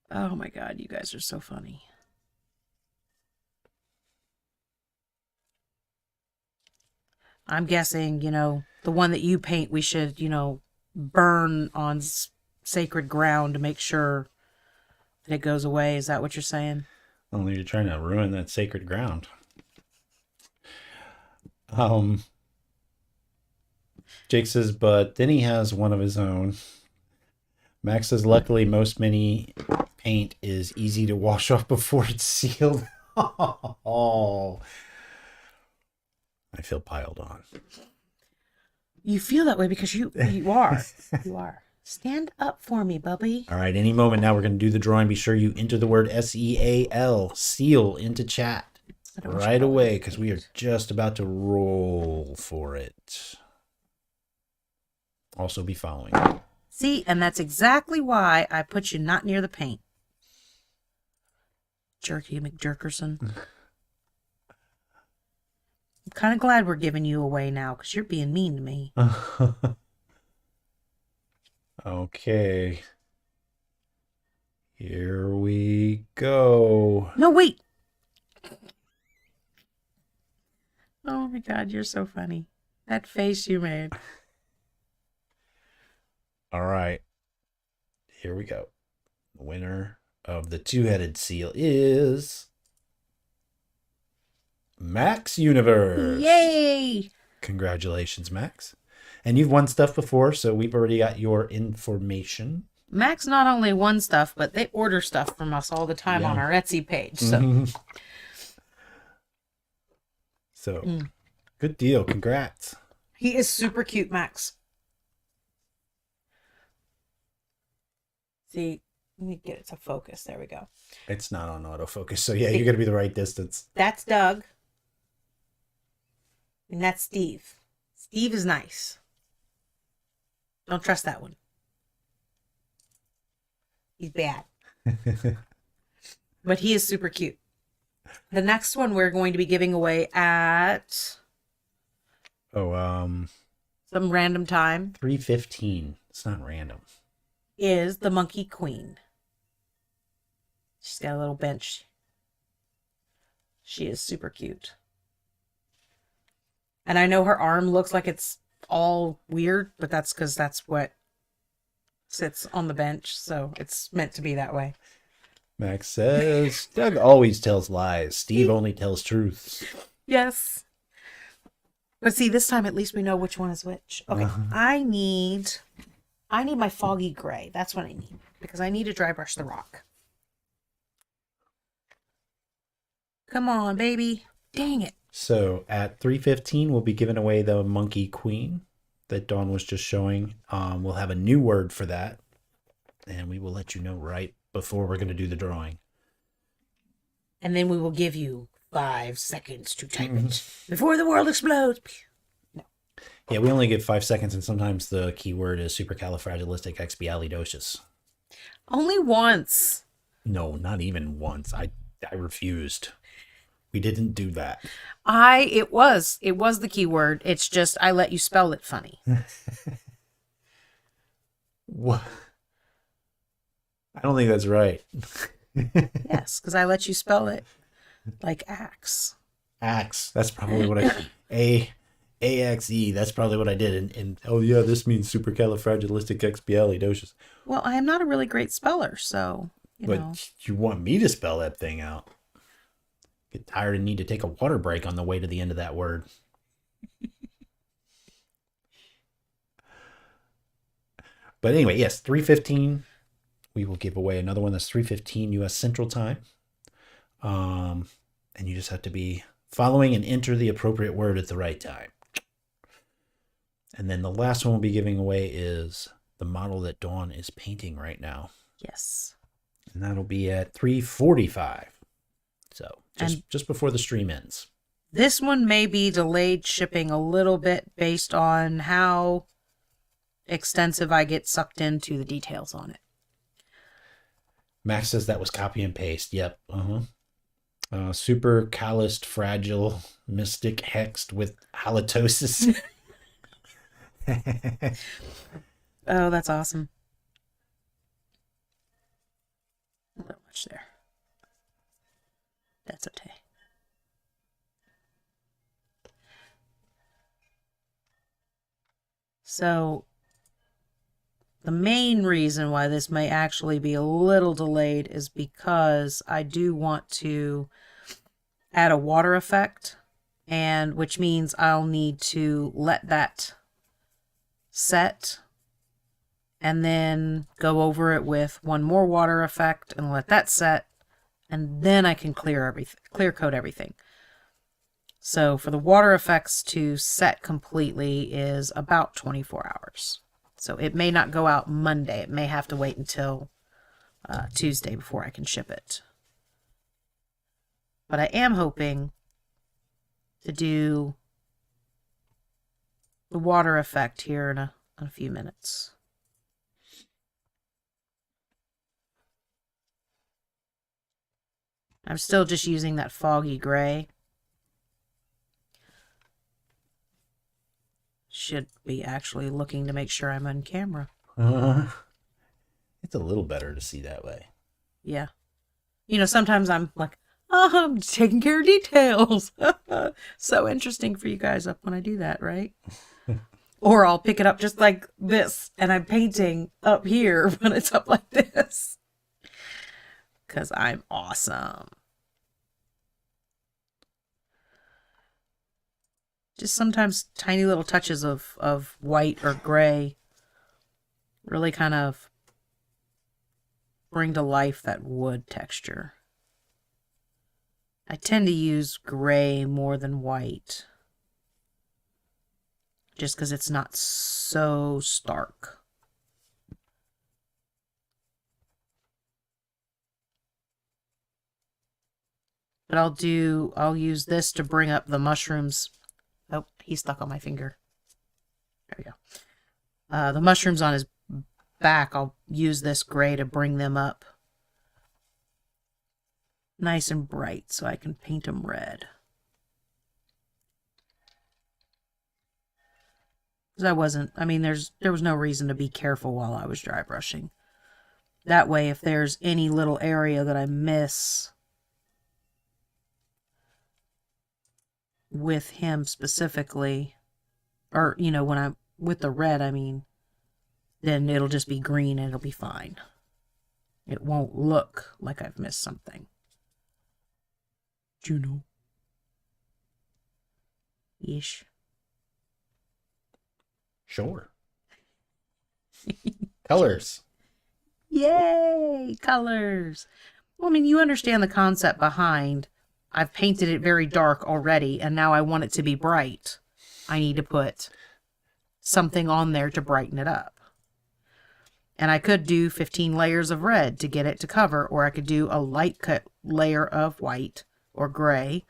Oh, my God. You guys are so funny. I'm guessing, the one that you paint, we should, burn on sacred ground to make sure that it goes away. Is that what you're saying? Only you're trying to ruin that sacred ground. Jake says, but then he has one of his own. Max says, luckily, most mini paint is easy to wash off before it's sealed. Oh, I feel piled on. You feel that way because you are. You are. Stand up for me, Bubby. All right, any moment now we're going to do the drawing. Be sure you enter the word SEAL, SEAL, into chat right away because we are just about to roll for it. Also be following. See, and that's exactly why I put you not near the paint. Jerky McJerkerson. I'm kind of glad we're giving you away now because you're being mean to me. Okay. Here we go. No, wait. Oh my God, you're so funny. That face you made. All right. Here we go. The winner of the two-headed seal is Max Universe. Yay! Congratulations, Max. And you've won stuff before, so we've already got your information. Max not only won stuff, but they order stuff from us all the time on our Etsy page. So, Good deal. Congrats. he is super cute, Max. See, let me get it to focus. There we go. It's not on autofocus, so yeah, you got to be the right distance. That's Doug. And that's Steve. Steve is nice. Don't trust that one. He's bad. But he is super cute. The next one we're going to be giving away at some random time 3:15. It's not random. is the Monkey Queen. She's got a little bench. She is super cute. And I know her arm looks like it's all weird, but that's because that's what sits on the bench, so it's meant to be that way. Max says, Doug always tells lies. Steve only tells truths. Yes. But see, this time at least we know which one is which. Okay, I need my foggy gray. That's what I need, because I need to dry brush the rock. Come on, baby. Dang it. So at 3:15, we'll be giving away the Monkey Queen that Dawn was just showing. We'll have a new word for that and we will let you know right before we're going to do the drawing. And then we will give you 5 seconds to type it before the world explodes. No. Yeah, we only give 5 seconds, and sometimes the keyword is supercalifragilisticexpialidocious. Only once. No, not even once. I refused. We didn't do that. It was the keyword. It's just I let you spell it funny. What? I don't think that's right. Yes, because I let you spell it like axe. Axe. That's probably what AXE. That's probably what I did. And oh yeah, this means supercalifragilisticexpialidocious. Well, I am not a really great speller, so you know. You want me to spell that thing out? Get tired and need to take a water break on the way to the end of that word. But anyway, yes, 3:15. We will give away another one that's 3:15 U.S. Central Time. And you just have to be following and enter the appropriate word at the right time. And then the last one we'll be giving away is the model that Dawn is painting right now. Yes. And that'll be at 3:45. So just before the stream ends. This one may be delayed shipping a little bit based on how extensive I get sucked into the details on it. Max says that was copy and paste. Yep. Super calloused, fragile, mystic, hexed with halitosis. Oh, that's awesome. Not much there. That's okay. So, the main reason why this may actually be a little delayed is because I do want to add a water effect, and which means I'll need to let that set and then go over it with one more water effect and let that set, and then I can clear coat everything. So for the water effects to set completely is about 24 hours. So it may not go out Monday. It may have to wait until Tuesday before I can ship it. But I am hoping to do the water effect here in a few minutes. I'm still just using that foggy gray. Should be actually looking to make sure I'm on camera. It's a little better to see that way. Yeah. You know, sometimes I'm like, oh, I'm taking care of details. So interesting for you guys up when I do that, right? Or I'll pick it up just like this and I'm painting up here when it's up like this. Because I'm awesome. Just sometimes tiny little touches of white or gray really kind of bring to life that wood texture. I tend to use gray more than white. Just because it's not so stark. But I'll use this to bring up the mushrooms. Oh, he's stuck on my finger. There we go. The mushrooms on his back, I'll use this gray to bring them up nice and bright so I can paint them red. Because there was no reason to be careful while I was dry brushing. That way, if there's any little area that I miss with him specifically, or, you know, when I'm with the red, then it'll just be green and it'll be fine. It won't look like I've missed something. Juno. Ish. Sure. Colors. Yay! Colors. Well, you understand the concept behind I've painted it very dark already, and now I want it to be bright. I need to put something on there to brighten it up. And I could do 15 layers of red to get it to cover, or I could do a light cut layer of white or gray,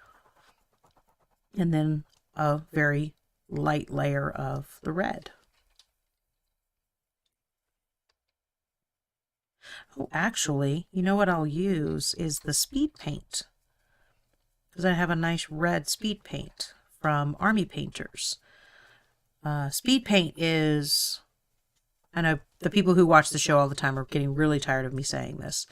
and then a very light layer of the red. Oh, actually, you know what I'll use is the speed paint. Because I have a nice red speed paint from Army Painters. Speed paint is... I know the people who watch the show all the time are getting really tired of me saying this.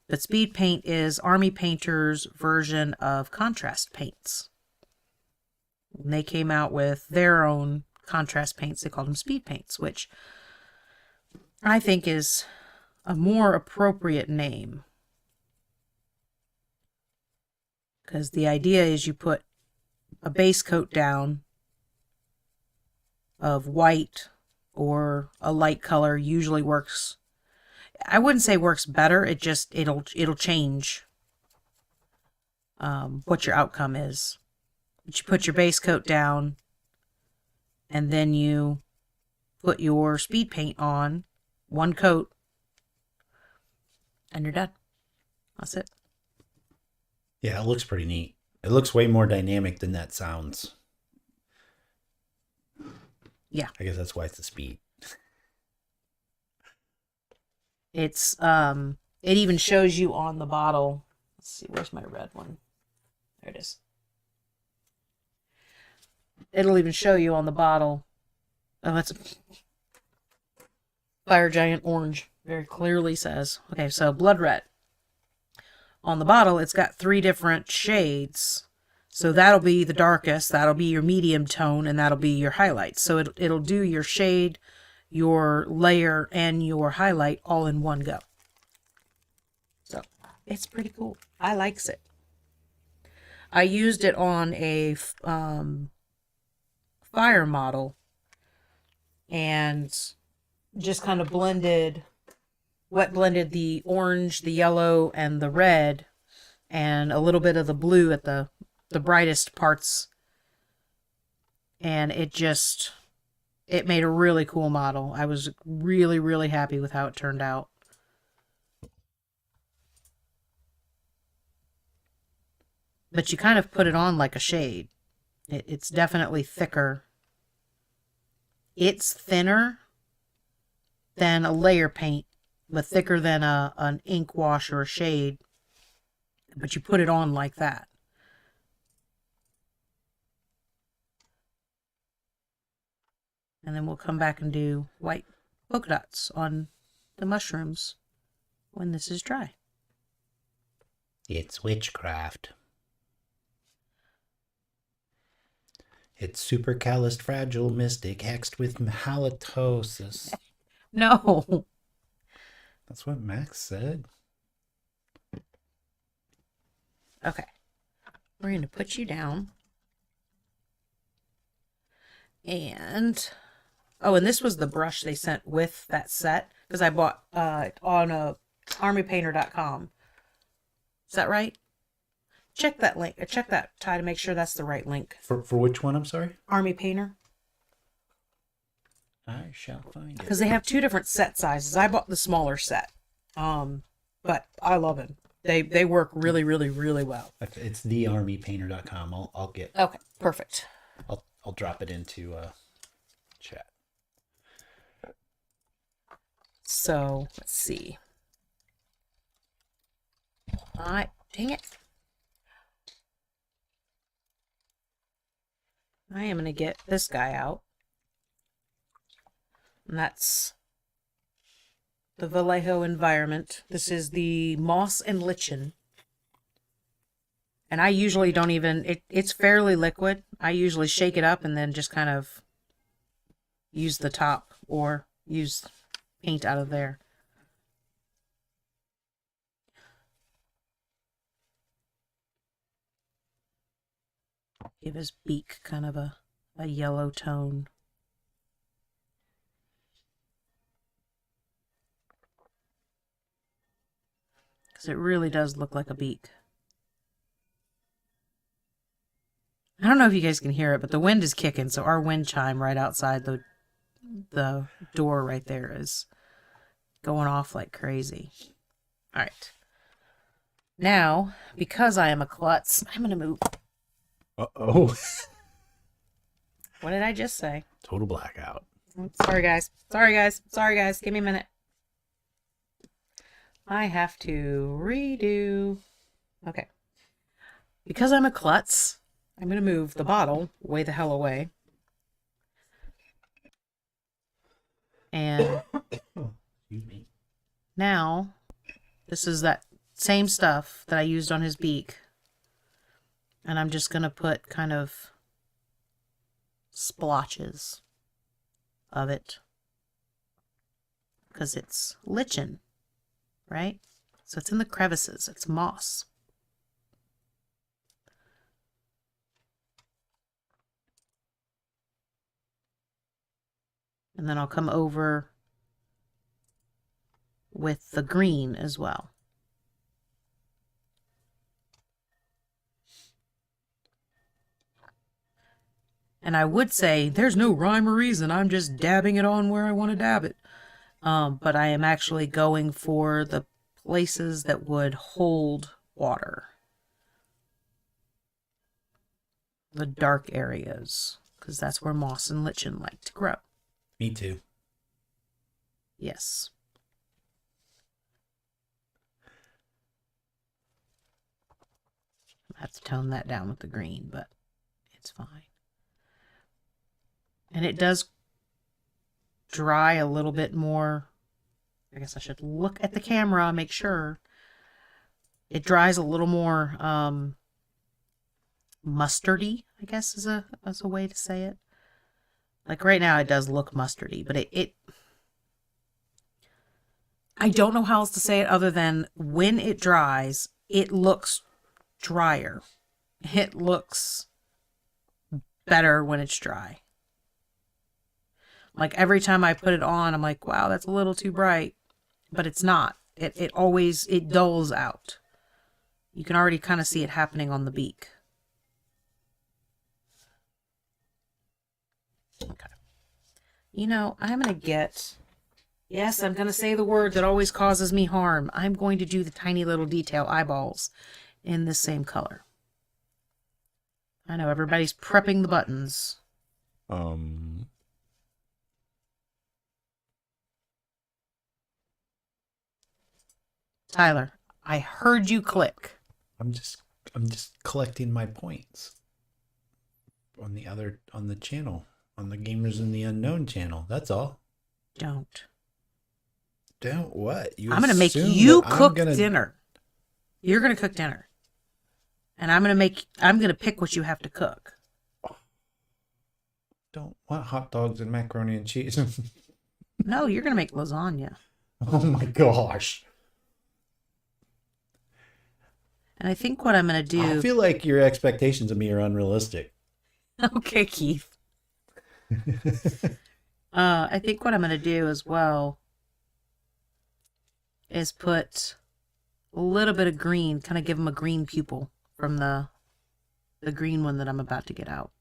But speed paint is Army Painters' version of contrast paints. And they came out with their own contrast paints. They called them speed paints, which I think is a more appropriate name. Because the idea is you put a base coat down of white or a light color. Usually works, I wouldn't say works better, it'll change what your outcome is. But you put your base coat down, and then you put your speed paint on, one coat, and you're done. That's it. Yeah, it looks pretty neat. It looks way more dynamic than that sounds. Yeah. I guess that's why it's the speed. It's, it even shows you on the bottle. Let's see, where's my red one? There it is. It'll even show you on the bottle. Oh, that's a Fire Giant Orange. Very clearly says. Okay, so Blood Red. On the bottle, it's got 3 different shades. So that'll be the darkest, that'll be your medium tone, and that'll be your highlights. So it'll do your shade, your layer, and your highlight all in one go. So it's pretty cool. I likes it. I used it on a fire model and just kind of wet blended the orange, the yellow, and the red, and a little bit of the blue at the brightest parts. And it made a really cool model. I was really, really happy with how it turned out. But you kind of put it on like a shade. It's definitely thicker. It's thinner than a layer paint, but thicker than an ink wash or a shade. But you put it on like that. And then we'll come back and do white polka dots on the mushrooms when this is dry. It's witchcraft. It's supercalifragilistic hexed with halitosis. No. That's what Max said. Okay. We're going to put you down. And... oh, and this was the brush they sent with that set. Because I bought on armypainter.com. Is that right? Check that link. Check that, Ty, to make sure that's the right link. For which one, I'm sorry? Army Painter. I shall find it. Because they have 2 different set sizes. I bought the smaller set. But I love them. They work really, really, really well. It's thearmypainter.com. I'll get... okay, perfect. I'll drop it into chat. So, let's see. Dang it. I am going to get this guy out. And that's the Vallejo environment. This is the Moss and Lichen. And I usually don't even... it's fairly liquid. I usually shake it up and then just kind of use the top or use paint out of there. Give his beak kind of a yellow tone. Because it really does look like a beak. I don't know if you guys can hear it, but the wind is kicking, so our wind chime right outside the door right there is going off like crazy. All right. Now, because I am a klutz, I'm going to move. Uh-oh. What did I just say? Total blackout. Sorry, guys. Sorry, guys. Sorry, guys. Give me a minute. I have to redo. Okay. Because I'm a klutz, I'm going to move the bottle way the hell away. And Excuse me. now, this is that same stuff that I used on his beak. And I'm just going to put kind of splotches of it. Because it's lichen, right? So it's in the crevices. It's moss. And then I'll come over with the green as well. And I would say there's no rhyme or reason. I'm just dabbing it on where I want to dab it. But I am actually going for the places that would hold water. The dark areas. Because that's where moss and lichen like to grow. Me too. Yes. I have to tone that down with the green, but it's fine. And it does dry a little bit more. I guess I should look at the camera, make sure. It dries a little more mustardy, I guess is a way to say it. Like right now it does look mustardy, but it I don't know how else to say it other than when it dries, it looks drier. It looks better when it's dry. Like every time I put it on, I'm like, wow, that's a little too bright. But it's not. It always dulls out. You can already kind of see it happening on the beak. Okay. You know, I'm going to get... Yes, I'm going to say the word that always causes me harm. I'm going to do the tiny little detail eyeballs in the same color. I know everybody's prepping the buttons. Tyler, I heard you click. I'm just collecting my points on the channel, on the Gamers in the Unknown channel. That's all. Don't What? I'm going to make you cook dinner. You're going to cook dinner. And I'm going to pick what you have to cook. Don't want hot dogs and macaroni and cheese. No, you're going to make lasagna. Oh my gosh. And I think what I'm going to do... I feel like your expectations of me are unrealistic. Okay, Keith. I think what I'm going to do as well is put a little bit of green, kind of give him a green pupil from the green one that I'm about to get out.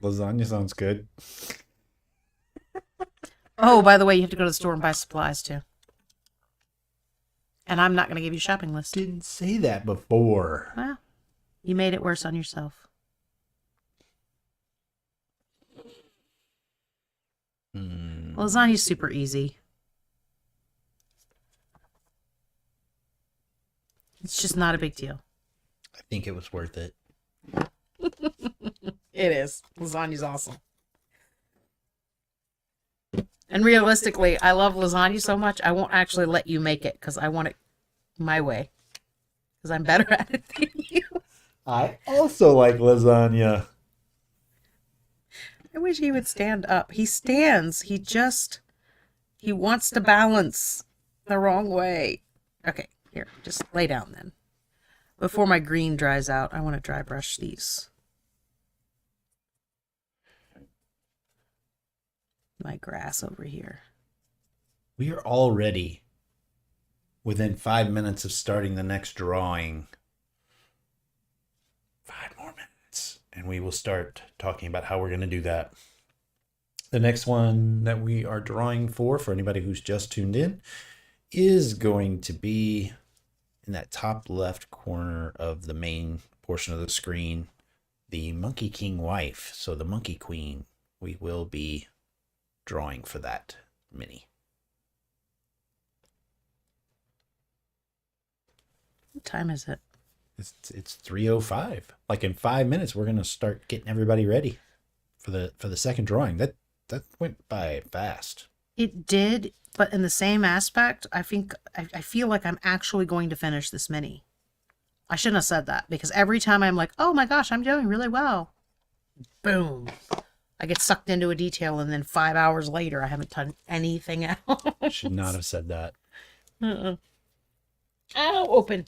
Lasagna sounds good. Oh, by the way, you have to go to the store and buy supplies too. And I'm not going to give you a shopping list. Didn't say that before. Well, you made it worse on yourself. Lasagna's super easy. It's just not a big deal. I think it was worth it. It is. Lasagna's awesome. And realistically, I love lasagna so much, I won't actually let you make it because I want it my way. Because I'm better at it than you. I also like lasagna. I wish he would stand up. He stands. He wants to balance the wrong way. Okay, here, just lay down then. Before my green dries out, I want to dry brush these. My grass over here. We are already within 5 minutes of starting the next drawing. 5 more minutes. And we will start talking about how we're going to do that. The next one that we are drawing for anybody who's just tuned in, is going to be in that top left corner of the main portion of the screen, the Monkey King wife. So the Monkey Queen, we will be drawing for that mini. What time is it? It's 3:05. Like in 5 minutes, we're gonna start getting everybody ready for the second drawing. That went by fast. It did, but in the same aspect, I feel like I'm actually going to finish this mini. I shouldn't have said that, because every time I'm like, oh my gosh, I'm doing really well. Boom. I get sucked into a detail, and then 5 hours later, I haven't done anything else. Should not have said that. Ow, open.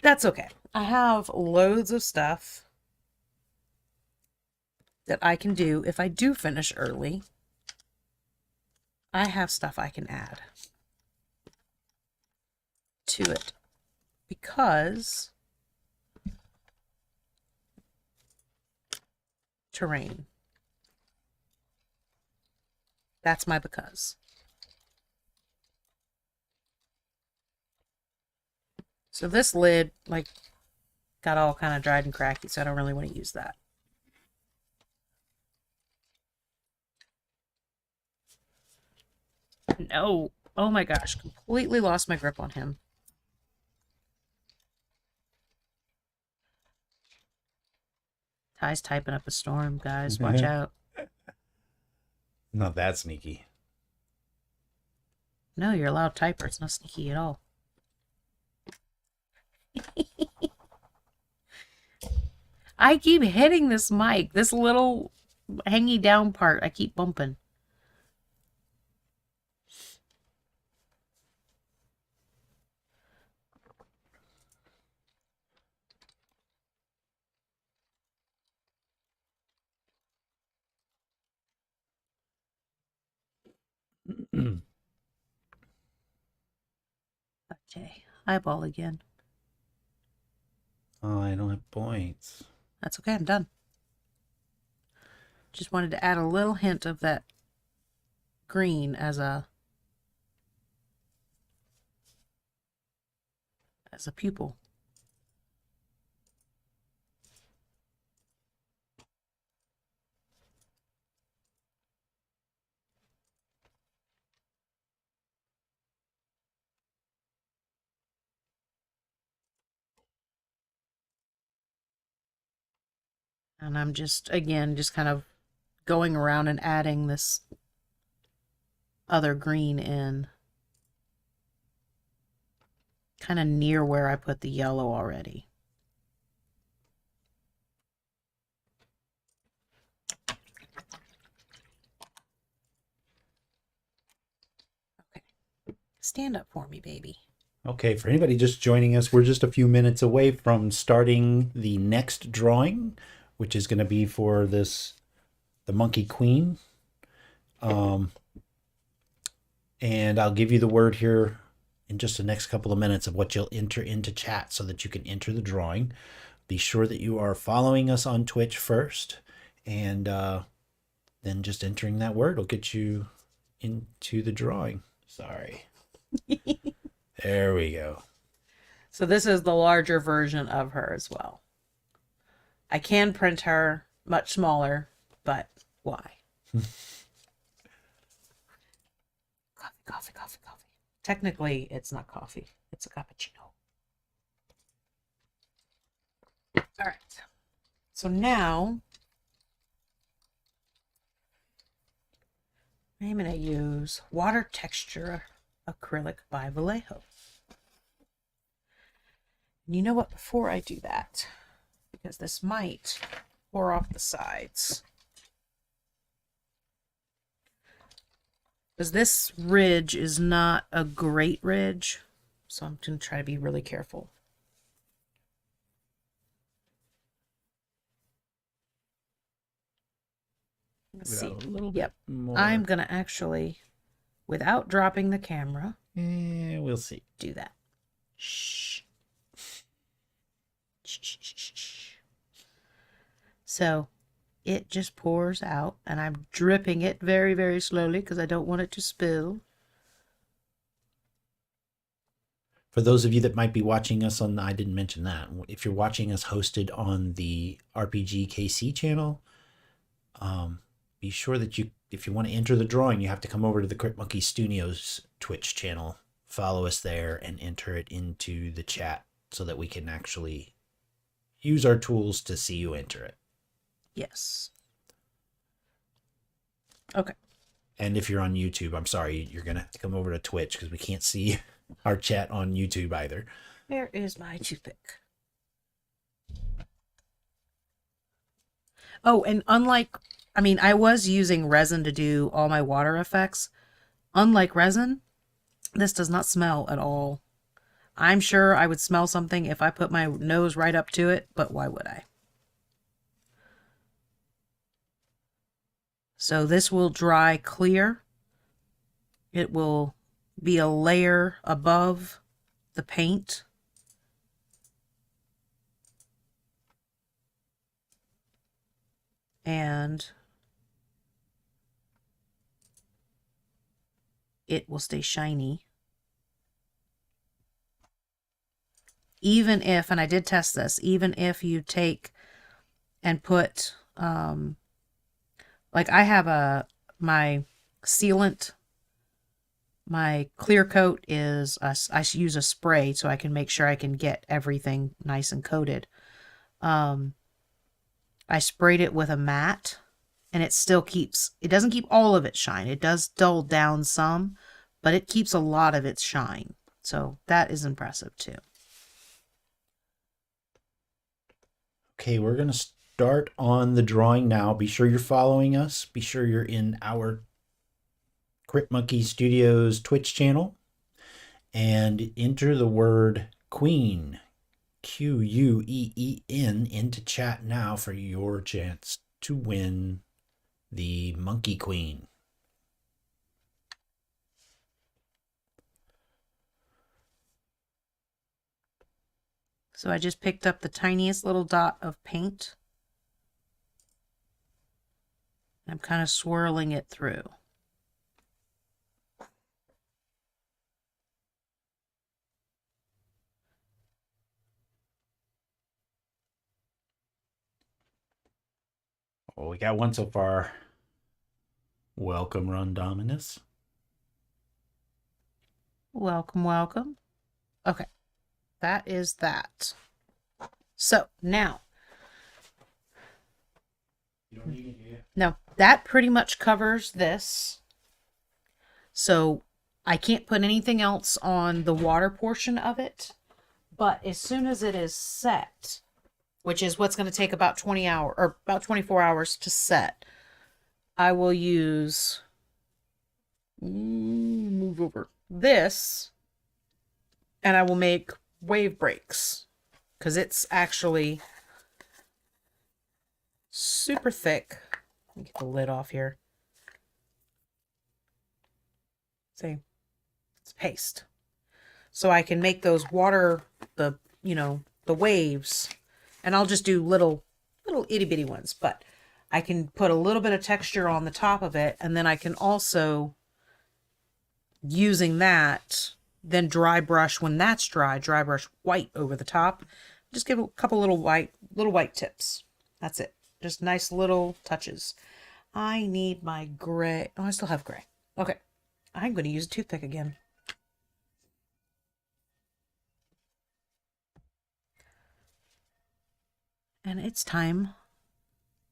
That's okay. I have loads of stuff that I can do if I do finish early. I have stuff I can add to it because terrain. That's my because. So this lid, like, got all kind of dried and cracky, so I don't really want to use that. No. Oh my gosh, completely lost my grip on him. Ty's typing up a storm, guys. Watch out. Not that sneaky. No, you're a loud typer. It's not sneaky at all. I keep hitting this mic. This little hangy down part, I keep bumping. Okay, eyeball again. Oh, I don't have points. That's okay, I'm done. Just wanted to add a little hint of that green as a pupil. And I'm just, again, just kind of going around and adding this other green in. Kind of near where I put the yellow already. Okay. Stand up for me, baby. Okay, for anybody just joining us, we're just a few minutes away from starting the next drawing, which is going to be for the Monkey Queen. And I'll give you the word here in just the next couple of minutes of what you'll enter into chat so that you can enter the drawing. Be sure that you are following us on Twitch first, and then just entering that word will get you into the drawing. Sorry. There we go. So this is the larger version of her as well. I can print her much smaller, but why? Coffee. Technically, it's not coffee. It's a cappuccino. All right. So now I'm going to use Water Texture Acrylic by Vallejo. And you know what? Before I do that, because this might pour off the sides, because this ridge is not a great ridge, so I'm going to try to be really careful. Let's see. A little Yep. bit more. I'm going to actually, without dropping the camera, we'll see. do that. Shh. Shh. So it just pours out, and I'm dripping it very, very slowly because I don't want it to spill. For those of you that might be watching us on, I didn't mention that. If you're watching us hosted on the RPG KC channel, be sure that if you want to enter the drawing, you have to come over to the Crypt Monkey Studios Twitch channel, follow us there, and enter it into the chat so that we can actually use our tools to see you enter it. Yes. Okay. And if you're on YouTube, I'm sorry, you're going to have to come over to Twitch because we can't see our chat on YouTube either. Where is my toothpick? Oh, and unlike, I mean, I was using resin to do all my water effects. Unlike resin, this does not smell at all. I'm sure I would smell something if I put my nose right up to it, but why would I? So this will dry clear. It will be a layer above the paint. And it will stay shiny. Even if, and I did test this, even if you take and put, like I have my sealant, my clear coat is, I use a spray so I can make sure I can get everything nice and coated. I sprayed it with a matte, and it still keeps, it doesn't keep all of its shine. It does dull down some, but it keeps a lot of its shine. So that is impressive too. Okay, we're going to start on the drawing now. Be sure you're following us. Be sure you're in our Crypt Monkey Studios Twitch channel. And enter the word Queen, Queen, into chat now for your chance to win the Monkey Queen. So I just picked up the tiniest little dot of paint. I'm kind of swirling it through. Oh, we got one so far. Welcome, Rondominus. Welcome, welcome. Okay, that is that. So now, You don't need it yet. no, that pretty much covers this. So I can't put anything else on the water portion of it. But as soon as it is set, which is what's going to take about 20 hours or about 24 hours to set, I will use, move over this, and I will make wave breaks because it's actually super thick. Let me get the lid off here. See, it's paste. So I can make those water, the waves, and I'll just do little itty bitty ones, but I can put a little bit of texture on the top of it, and then I can also, using that, then dry brush when that's dry brush white over the top. Just give a couple little white tips. That's it. Just nice little touches. I need my gray. Oh, I still have gray. Okay. I'm going to use a toothpick again. And it's time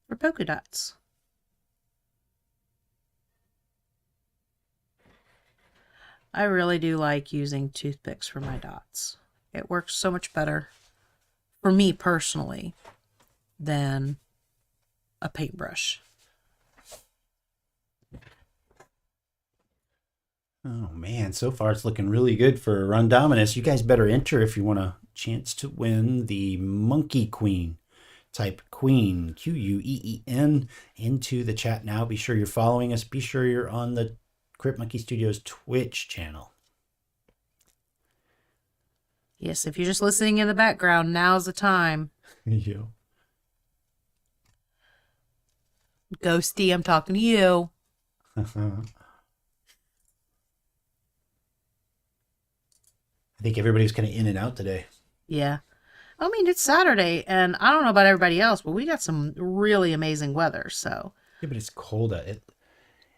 for polka dots. I really do like using toothpicks for my dots. It works so much better for me personally than a paintbrush. Oh man, so far it's looking really good for Rondominus. You guys better enter if you want a chance to win the Monkey Queen. Type Queen, Queen, into the chat now. Be sure you're following us. Be sure you're on the Crypt Monkey Studios Twitch channel. Yes, if you're just listening in the background, now's the time. Yeah. Ghosty, I'm talking to you. I think everybody's kind of in and out today. Yeah. I mean, it's Saturday, and I don't know about everybody else, but we got some really amazing weather, so. Yeah, but it's cold out.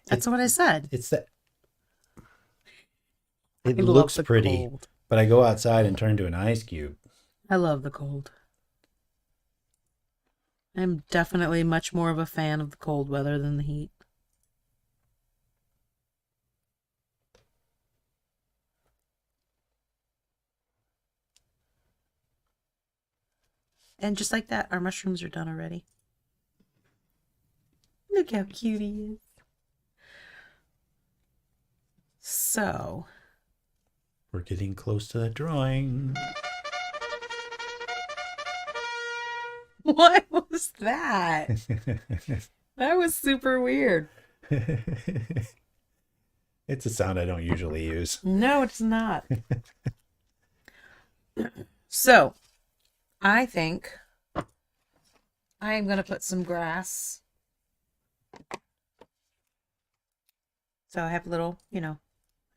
That's what I said. It's that. It I love looks the pretty, cold. but I go outside and turn into an ice cube. I love the cold. I'm definitely much more of a fan of the cold weather than the heat. And just like that, our mushrooms are done already. Look how cute he is. So. We're getting close to the drawing. What was that? That was super weird. It's a sound I don't usually use. No, it's not. So, I think I am going to put some grass. So I have little,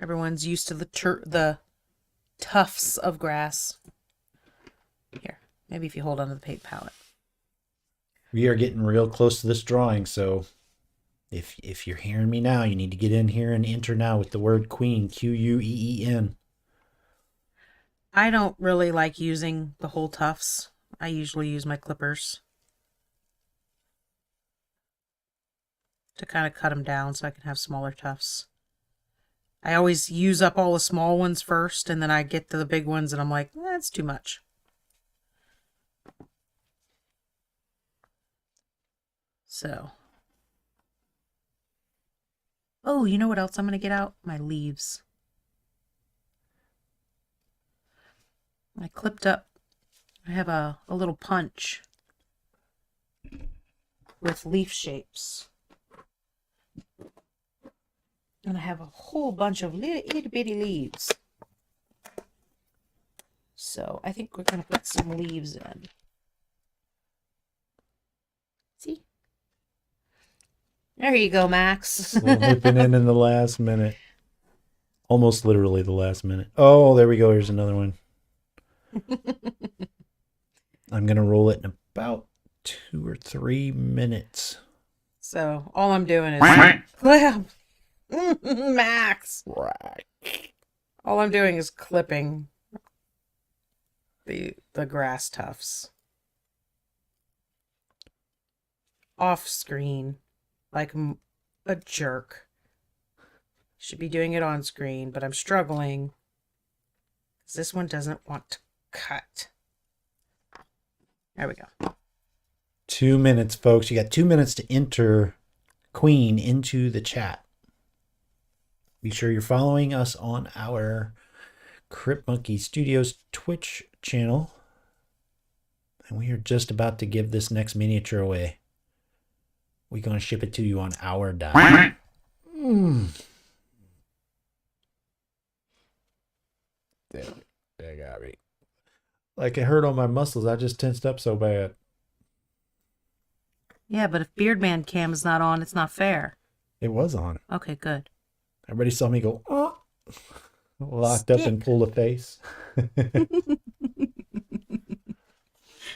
everyone's used to the tufts of grass. Here, maybe if you hold onto the paint palette. We are getting real close to this drawing, so if you're hearing me now, you need to get in here and enter now with the word queen, Queen. I don't really like using the whole tufts. I usually use my clippers to kind of cut them down so I can have smaller tufts. I always use up all the small ones first, and then I get to the big ones and I'm like, that's too much. So. Oh, you know what else I'm going to get out? My leaves. I clipped up. I have a little punch with leaf shapes. And I have a whole bunch of little bitty leaves. So I think we're going to put some leaves in. See? There you go, Max. Whipping in the last minute. Almost literally the last minute. Oh, there we go. Here's another one. I'm going to roll it in about 2 or 3 minutes. So all I'm doing is... Max! All I'm doing is clipping the grass tufts. Off screen. Like a jerk. Should be doing it on screen, but I'm struggling. Because this one doesn't want to cut. There we go. 2 minutes, folks. You got 2 minutes to enter Queen into the chat. Be sure you're following us on our Crypt Monkey Studios Twitch channel. And we are just about to give this next miniature away. We're going to ship it to you on our dime. They got me. Like it hurt on my muscles. I just tensed up so bad. Yeah, but if Beardman Cam is not on, it's not fair. It was on. Okay, good. Everybody saw me go, oh, locked up and pulled a face.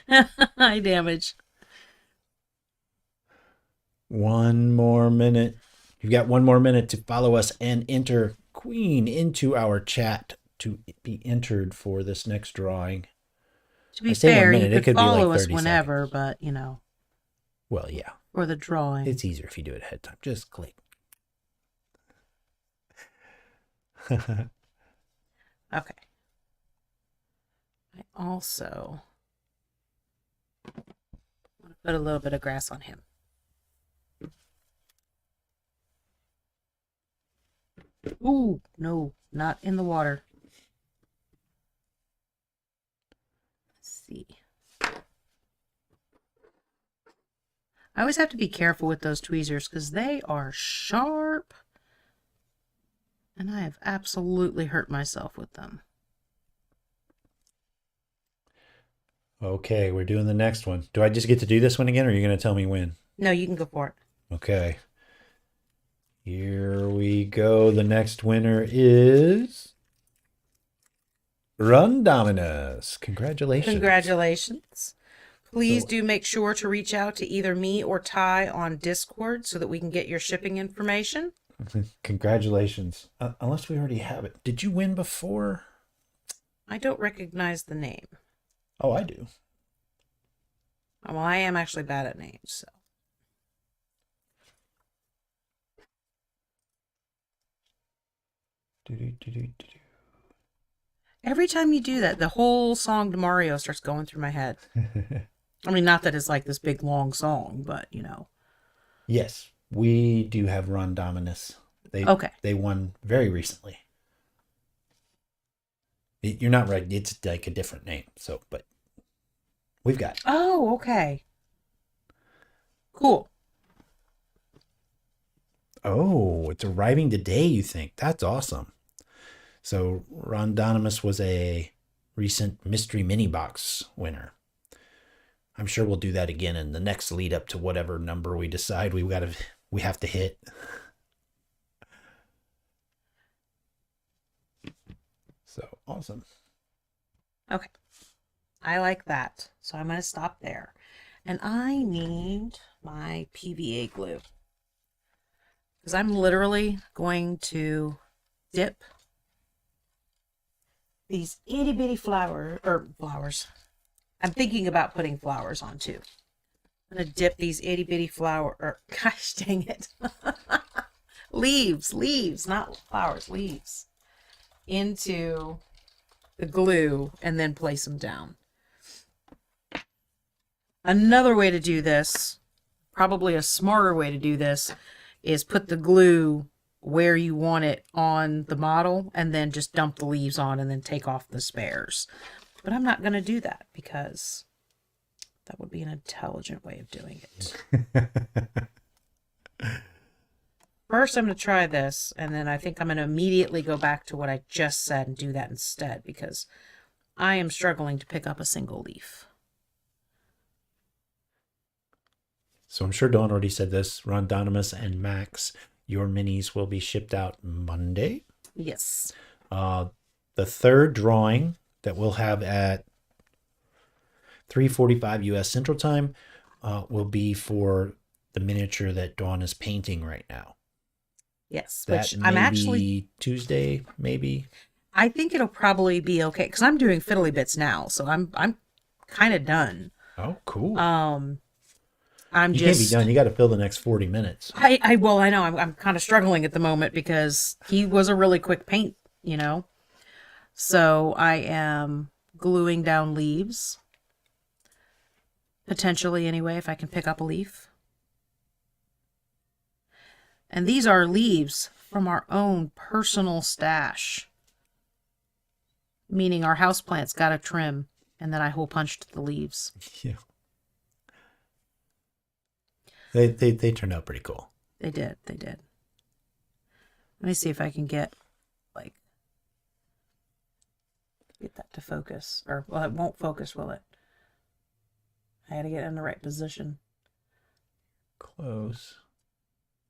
High damage. 1 more minute. You've got 1 more minute to follow us and enter Queen into our chat to be entered for this next drawing. To be fair, you could follow us 30 whenever, seconds. but, Well, yeah. For the drawing. It's easier if you do it ahead of time. Just click. Okay. I also want to put a little bit of grass on him. Ooh, no, not in the water. Let's see. I always have to be careful with those tweezers because they are sharp. And I have absolutely hurt myself with them. Okay, we're doing the next one. Do I just get to do this one again, or are you going to tell me when? No, you can go for it. Okay. Here we go. The next winner is Run Dominus. Congratulations. Congratulations. Please So- do make sure to reach out to either me or Ty on Discord so that we can get your shipping information. Congratulations. Unless we already have it. Did you win before? I don't recognize the name. Oh, I do. Well, I am actually bad at names, so. Every time you do that, the whole song to Mario starts going through my head. I mean, not that it's like this big long song, but you know. Yes, we do have Run Dominus. They won very recently. You're not right. It's like a different name. So, but we've got. Oh, okay. Cool. Oh, it's arriving today, you think? That's awesome. So Rondonimus was a recent mystery mini box winner. I'm sure we'll do that again in the next lead up to whatever number we decide we have to hit. So awesome. Okay. I like that. So I'm going to stop there. And I need my PVA glue. Because I'm literally going to dip these itty bitty flowers. I'm thinking about putting flowers on too. I'm going to dip these itty bitty gosh dang it. leaves, not flowers, leaves. Into the glue and then place them down. Another way to do this, probably a smarter way to do this, is put the glue where you want it on the model and then just dump the leaves on and then take off the spares. But I'm not going to do that because that would be an intelligent way of doing it. First, I'm going to try this, and then I think I'm going to immediately go back to what I just said and do that instead because I am struggling to pick up a single leaf. So I'm sure Dawn already said this. Rondonimus and Max, your minis will be shipped out Monday. Yes. The third drawing that we'll have at 3:45 U.S. Central Time will be for the miniature that Dawn is painting right now. Yes, That which I'm actually Tuesday, maybe. I think it'll probably be okay because I'm doing fiddly bits now, so I'm kind of done. Oh, cool. I'm you just can't be done. You got to fill the next 40 minutes. I know I'm kind of struggling at the moment because he was a really quick paint, you know. So I am gluing down leaves. Potentially anyway, if I can pick up a leaf. And these are leaves from our own personal stash. Meaning our houseplants got a trim and then I hole punched the leaves. Yeah. They turned out pretty cool. They did. Let me see if I can get that to focus. Or, well, it won't focus, will it? I had to get in the right position. Close.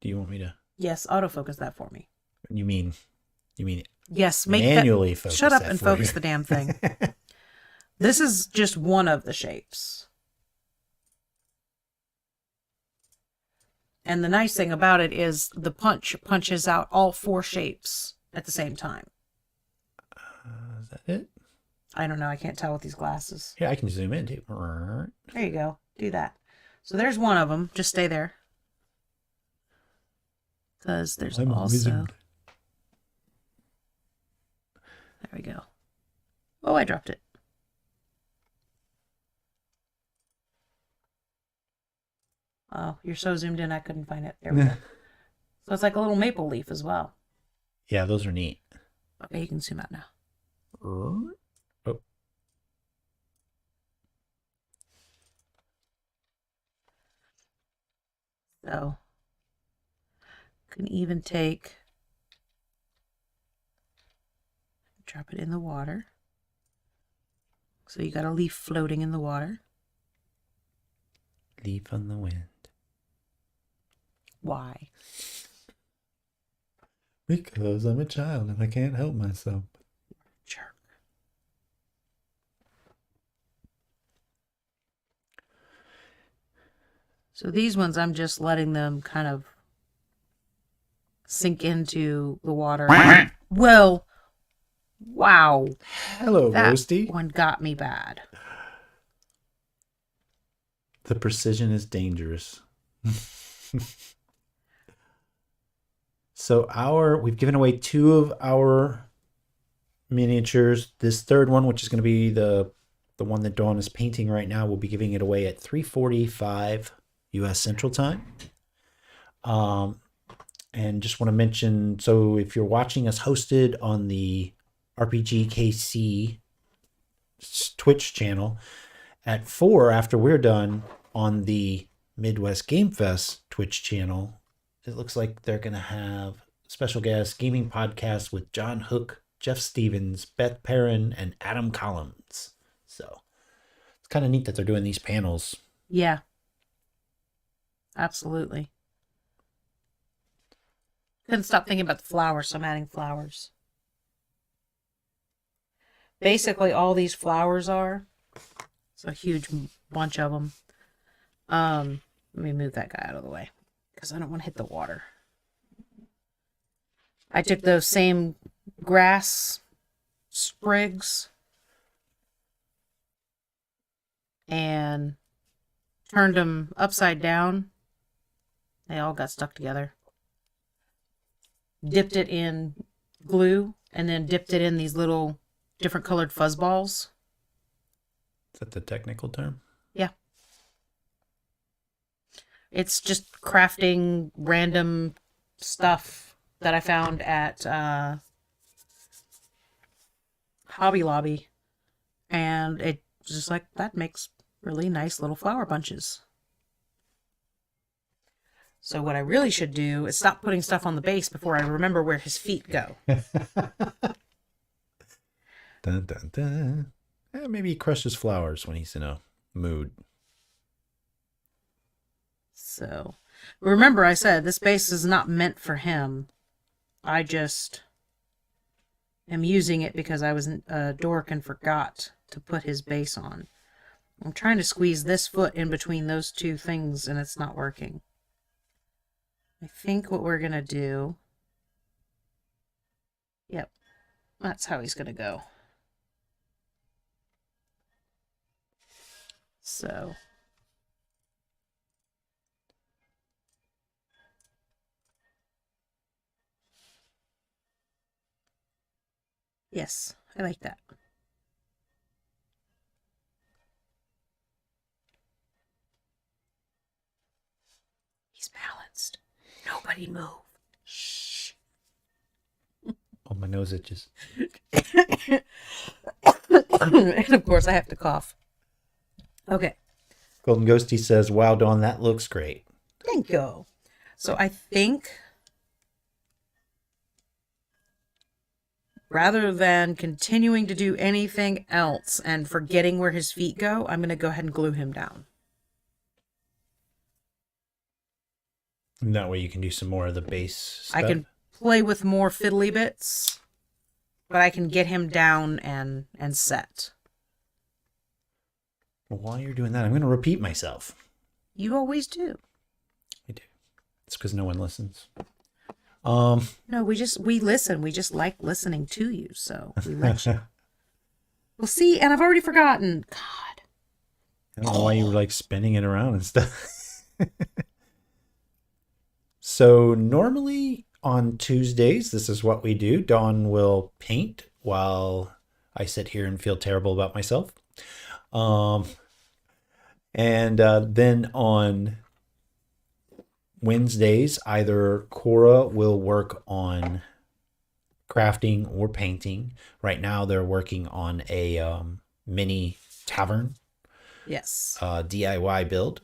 Do you want me to? Yes, autofocus that for me. You mean yes, make manually that, focus. Shut up that and for focus you. the damn thing. This is just one of the shapes. And the nice thing about it is the punches out all 4 shapes at the same time. Is that it? I don't know. I can't tell with these glasses. Yeah, I can zoom in too. There you go. Do that. So there's one of them. Just stay there. Because there's I'm also... a wizard. There we go. Oh, I dropped it. Oh, you're so zoomed in I couldn't find it. There we go. So it's like a little maple leaf as well. Yeah, those are neat. Okay, you can zoom out now. Oh. So, can even drop it in the water. So you got a leaf floating in the water. Leaf on the wind. Why? Because I'm a child and I can't help myself. Jerk. So these ones, I'm just letting them kind of sink into the water. Well, wow. Hello, That Roasty. one got me bad. The precision is dangerous. So we've given away 2 of our miniatures. This third one, which is going to be the one that Dawn is painting right now, we'll be giving it away at 3:45 U.S. Central Time. And just want to mention, so if you're watching us hosted on the RPG KC Twitch channel, at 4 after we're done on the Midwest Game Fest Twitch channel, it looks like they're going to have special guest gaming podcast with John Hook, Jeff Stevens, Beth Perrin, and Adam Collins. So it's kind of neat that they're doing these panels. Yeah. Absolutely. Couldn't stop thinking about the flowers, so I'm adding flowers. Basically, all these flowers are. It's a huge bunch of them. Let me move that guy out of the way because I don't want to hit the water. I took those same grass sprigs and turned them upside down. They all got stuck together. Dipped it in glue and then dipped it in these little different colored fuzz balls. Is that the technical term? Yeah. It's just crafting random stuff that I found at Hobby Lobby. And it's just like, that makes really nice little flower bunches. So what I really should do is stop putting stuff on the base before I remember where his feet go. Dun, dun, dun. Maybe he crushes flowers when he's in a mood. So, remember I said this base is not meant for him. I just am using it because I was a dork and forgot to put his base on. I'm trying to squeeze this foot in between those two things and it's not working. I think what we're going to do... Yep, that's how he's going to go. So... Yes, I like that. He's balanced. Nobody move. Shh. Oh, my nose itches. And of course I have to cough. Okay. Golden Ghosty says, wow, Dawn, that looks great. Thank you. So I think rather than continuing to do anything else and forgetting where his feet go, I'm going to go ahead and glue him down. And that way you can do some more of the base stuff. I can play with more fiddly bits, but I can get him down and set. Well, while you're doing that, I'm going to repeat myself. You always do. I do. It's because no one listens. No, we listen. We just like listening to you, so we let you. Well, see, and I've already forgotten. God. I don't know why you were like spinning it around and stuff. So normally on Tuesdays, this is what we do. Dawn will paint while I sit here and feel terrible about myself. And then on Wednesdays, either Cora will work on crafting or painting. Right now, they're working on a mini tavern. Yes. DIY build.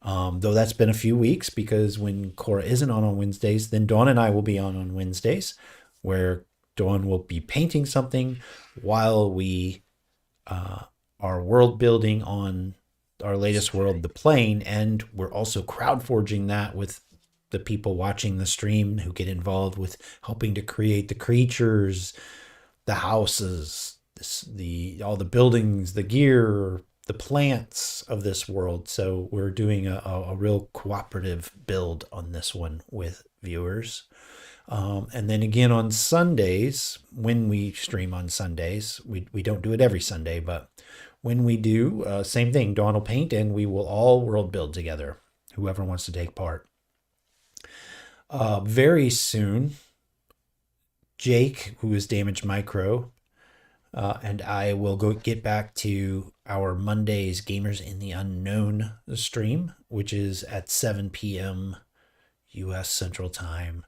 Though that's been a few weeks because when Cora isn't on Wednesdays, then Dawn and I will be on Wednesdays, where Dawn will be painting something while we are world building on our latest world, the plane, and we're also crowd forging that with the people watching the stream who get involved with helping to create the creatures, the houses, all the buildings, the gear, the plants of this world. So we're doing a real cooperative build on this one with viewers. And then again on Sundays, when we stream on Sundays, we don't do it every Sunday, but when we do, same thing, Dawn will paint and we will all world build together, whoever wants to take part. Very soon, Jake, who is Damaged Micro, and I will get back to our Mondays Gamers in the Unknown stream, which is at 7 p.m. U.S. Central Time.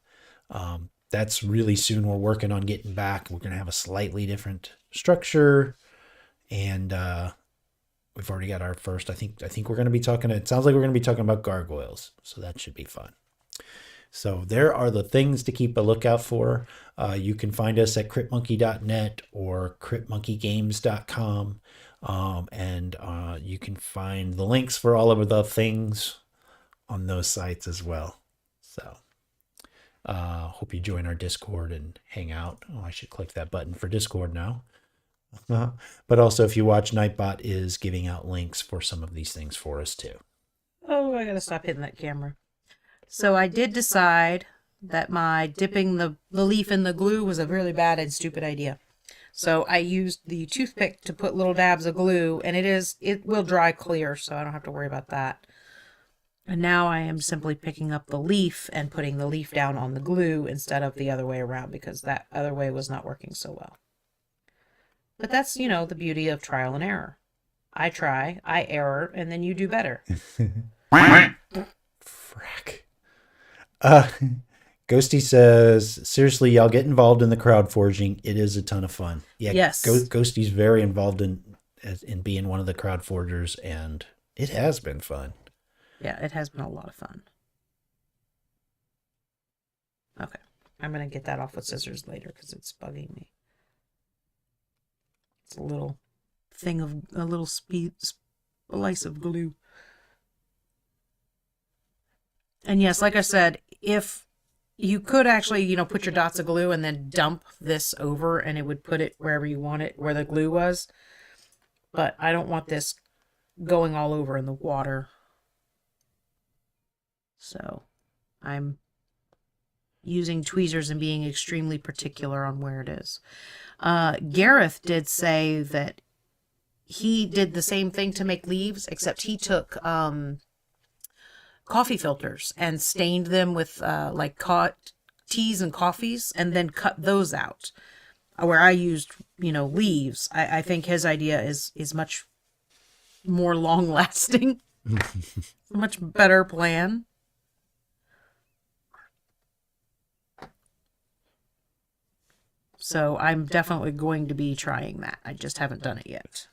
That's really soon. We're working on getting back. We're going to have a slightly different structure, and we've already got our first. I think we're going to be talking. It sounds like we're going to be talking about gargoyles, so that should be fun. So there are the things to keep a lookout for. You can find us at cryptmonkey.net or cryptmonkeygames.com. And you can find the links for all of the things on those sites as well. So hope you join our Discord and hang out. Oh, I should click that button for Discord now. But also, if you watch, Nightbot is giving out links for some of these things for us too. Oh, I gotta stop hitting that camera. So I did decide that my dipping the leaf in the glue was a really bad and stupid idea. So I used the toothpick to put little dabs of glue, and it will dry clear, so I don't have to worry about that. And now I am simply picking up the leaf and putting the leaf down on the glue instead of the other way around, because that other way was not working so well. But that's, the beauty of trial and error. I try, I error, and then you do better. Frack. Ghosty says, seriously, y'all get involved in the crowd forging. It is a ton of fun. Yeah, yes. Ghosty's very involved in being one of the crowd forgers, and it has been fun. Yeah, it has been a lot of fun. Okay, I'm going to get that off with scissors later because it's bugging me. It's a little slice of glue. And yes, like I said, if you could actually, put your dots of glue and then dump this over and it would put it wherever you want it, where the glue was. But I don't want this going all over in the water. So I'm using tweezers and being extremely particular on where it is. Gareth did say that he did the same thing to make leaves, except he took coffee filters and stained them with teas and coffees and then cut those out. Where I used, leaves. I think his idea is much more long lasting. Much better plan. So I'm definitely going to be trying that. I just haven't done it yet.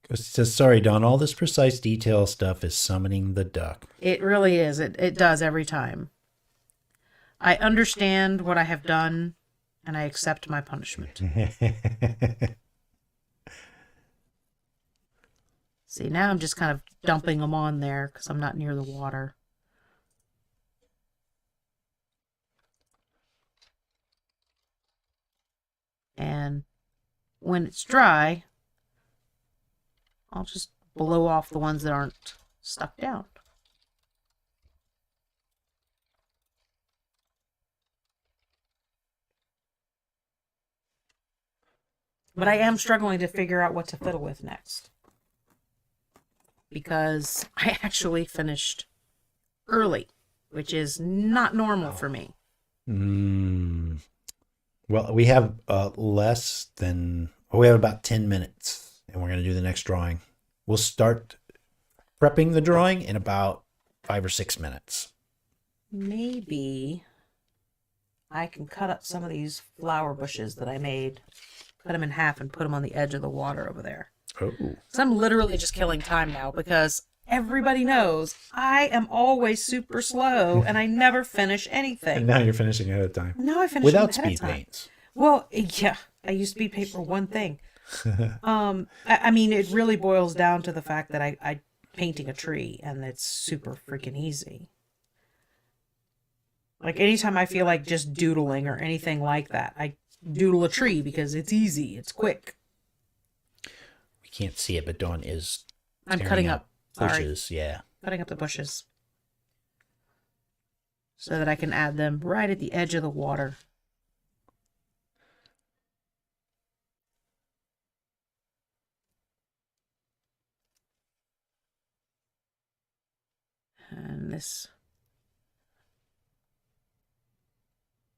It says, sorry, Don, all this precise detail stuff is summoning the duck. It really is. It does every time. I understand what I have done, and I accept my punishment. See, now I'm just kind of dumping them on there because I'm not near the water. And when it's dry, I'll just blow off the ones that aren't stuck down. But I am struggling to figure out what to fiddle with next. Because I actually finished early, which is not normal for me. Well, we have we have about 10 minutes, and we're going to do the next drawing. We'll start prepping the drawing in about 5 or 6 minutes. Maybe I can cut up some of these flower bushes that I made, cut them in half and put them on the edge of the water over there. Oh. So I'm literally just killing time now because everybody knows I am always super slow and I never finish anything. And now you're finishing ahead of time. Now I finish without ahead speed of time. paints. Well, yeah, I use speed paint for one thing. I mean, it really boils down to the fact that I painting a tree and it's super freaking easy. Like anytime I feel like just doodling or anything like that, I doodle a tree because it's easy, it's quick. We can't see it, but Dawn is I'm cutting up bushes. Sorry. Yeah. Cutting up the bushes so that I can add them right at the edge of the water. And this,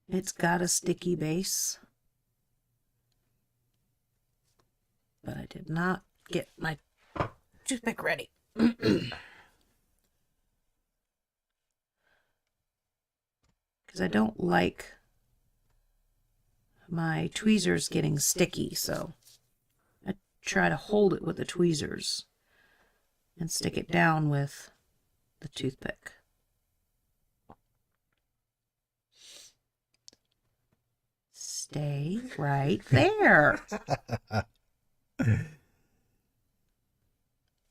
it's got a sticky base, but I did not get my toothpick ready. Because I don't like my tweezers getting sticky, so I try to hold it with the tweezers and stick it down with the toothpick. Stay right there.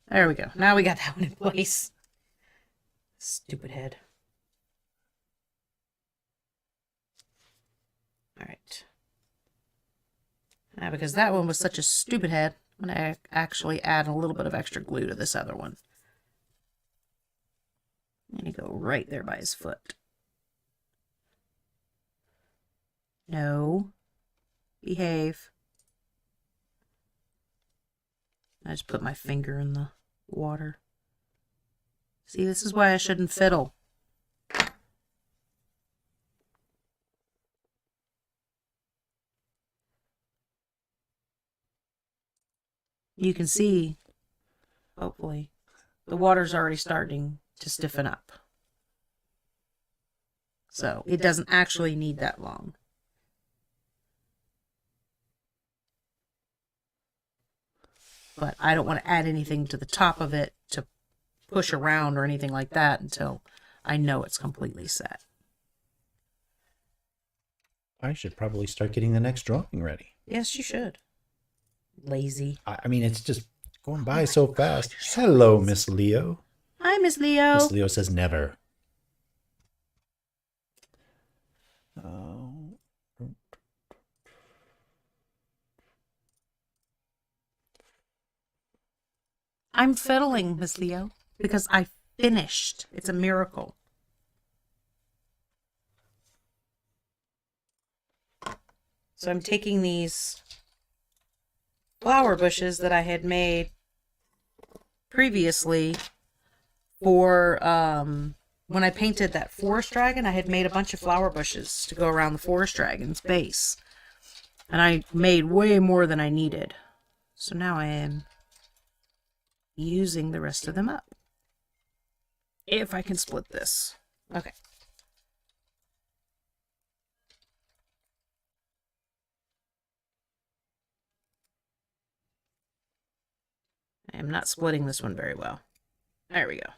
There we go. Now we got that one in place. Stupid head. All right. Now, because that one was such a stupid head, I'm going to actually add a little bit of extra glue to this other one. And you go right there by his foot. No. Behave. I just put my finger in the water. See, this is why I shouldn't fiddle. You can see, hopefully, the water's already starting to stiffen up. So it doesn't actually need that long. But I don't want to add anything to the top of it to push around or anything like that until I know it's completely set. I should probably start getting the next drawing ready. Yes, you should. Lazy. I mean, it's just going by so fast. Hello, Miss Leo. Hi, Miss Leo. Miss Leo says never. I'm fiddling, Miss Leo, because I finished. It's a miracle. So I'm taking these flower bushes that I had made previously for when I painted that forest dragon. I had made a bunch of flower bushes to go around the forest dragon's base, and I made way more than I needed. So now I am using the rest of them up. If I can split this. Okay. I am not splitting this one very well. There we go.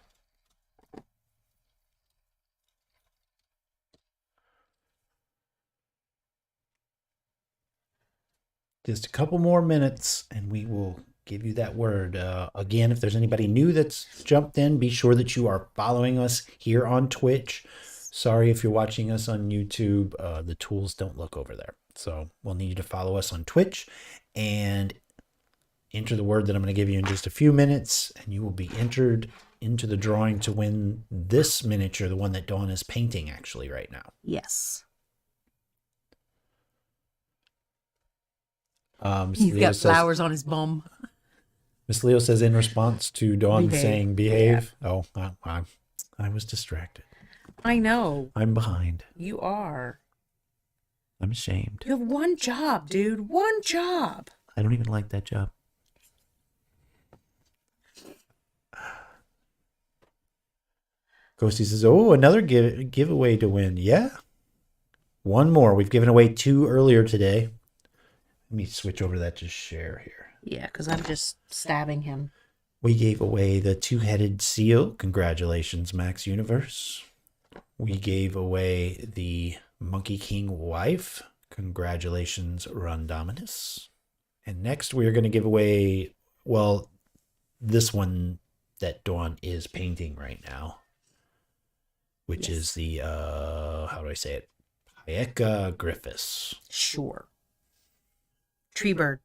Just a couple more minutes and we will give you that word. Again, if there's anybody new that's jumped in, be sure that you are following us here on Twitch. Sorry if you're watching us on YouTube. The tools don't look over there. So we'll need you to follow us on Twitch and enter the word that I'm going to give you in just a few minutes, and you will be entered into the drawing to win this miniature, the one that Dawn is painting actually right now. Yes. He's got flowers on his bum. Miss Leo says in response to Dawn saying behave. Yeah. Oh, I was distracted. I know. I'm behind. You are. I'm ashamed. You have one job, dude. One job. I don't even like that job. Ghosty says, oh, another giveaway to win. Yeah. One more. We've given away 2 earlier today. Let me switch over to that to share here. Yeah, because I'm just stabbing him. We gave away the 2-headed seal. Congratulations, Max Universe. We gave away the Monkey King wife. Congratulations, Rondominus. And next we are going to give away, well, this one that Dawn is painting right now. which is the, how do I say it? Pieca-Gryphus. Sure. Tree bird.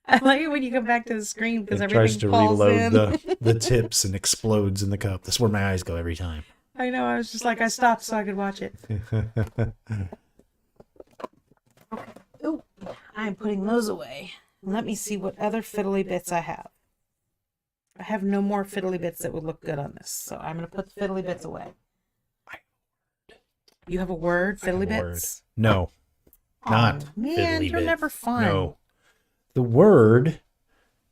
I like it when you come back to the screen because everything tries to falls reload in. the tips and explodes in the cup. That's where my eyes go every time. I know. I was just like, I stopped so I could watch it. Oh, I'm putting those away. Let me see what other fiddly bits I have. I have no more fiddly bits that would look good on this, so I'm going to put the fiddly bits away. You have a word, fiddly bits? No, not man, fiddly you're bit. never fun. No. The word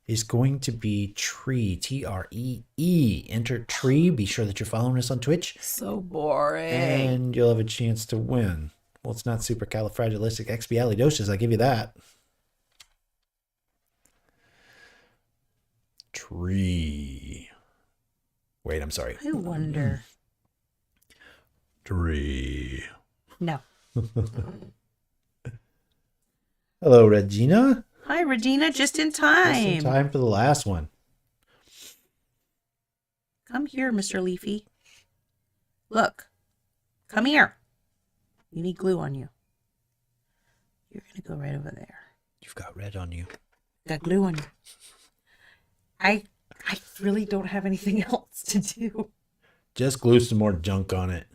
is going to be tree, T-R-E-E. Enter tree. Be sure that you're following us on Twitch. So boring. And you'll have a chance to win. Well, it's not supercalifragilisticexpialidocious. I'll give you that. Tree. Wait, I'm sorry. I wonder. Tree. No. Hello, Regina. Hi, Regina. Just in time. Just in time for the last one. Come here, Mr. Leafy. Look. Come here. You need glue on you. You're going to go right over there. You've got red on you. Got glue on you. I really don't have anything else to do. Just glue some more junk on it.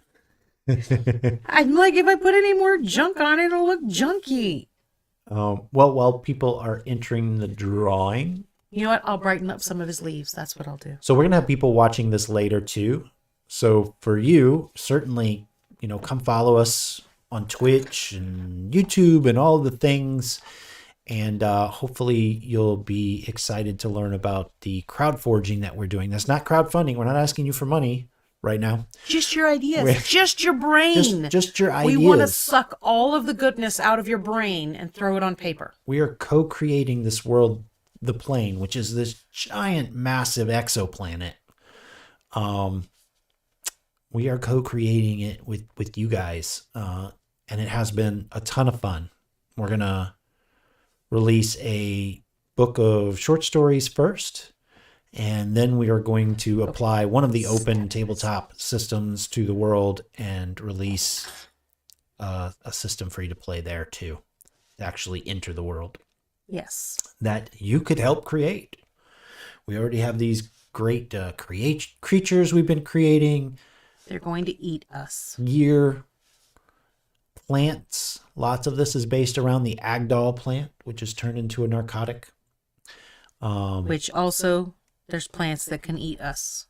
I'm like, if I put any more junk on it, it'll look junky. Well, while people are entering the drawing. You know what? I'll brighten up some of his leaves. That's what I'll do. So we're going to have people watching this later too. So for you, certainly, come follow us on Twitch and YouTube and all the things. And hopefully you'll be excited to learn about the crowd forging that we're doing. That's not crowdfunding. We're not asking you for money right now. Just your ideas. Just your brain. Just your ideas. We want to suck all of the goodness out of your brain and throw it on paper. We are co-creating this world, the plane, which is this giant, massive exoplanet. We are co-creating it with you guys. And it has been a ton of fun. We're going to release a book of short stories first. And then we are going to apply one of the open tabletop systems to the world and release a system for you to play there too, to actually enter the world. Yes. That you could help create. We already have these great creatures we've been creating. They're going to eat us. Gear, plants. Lots of this is based around the Agdal plant, which is turned into a narcotic. Which also... There's plants that can eat us.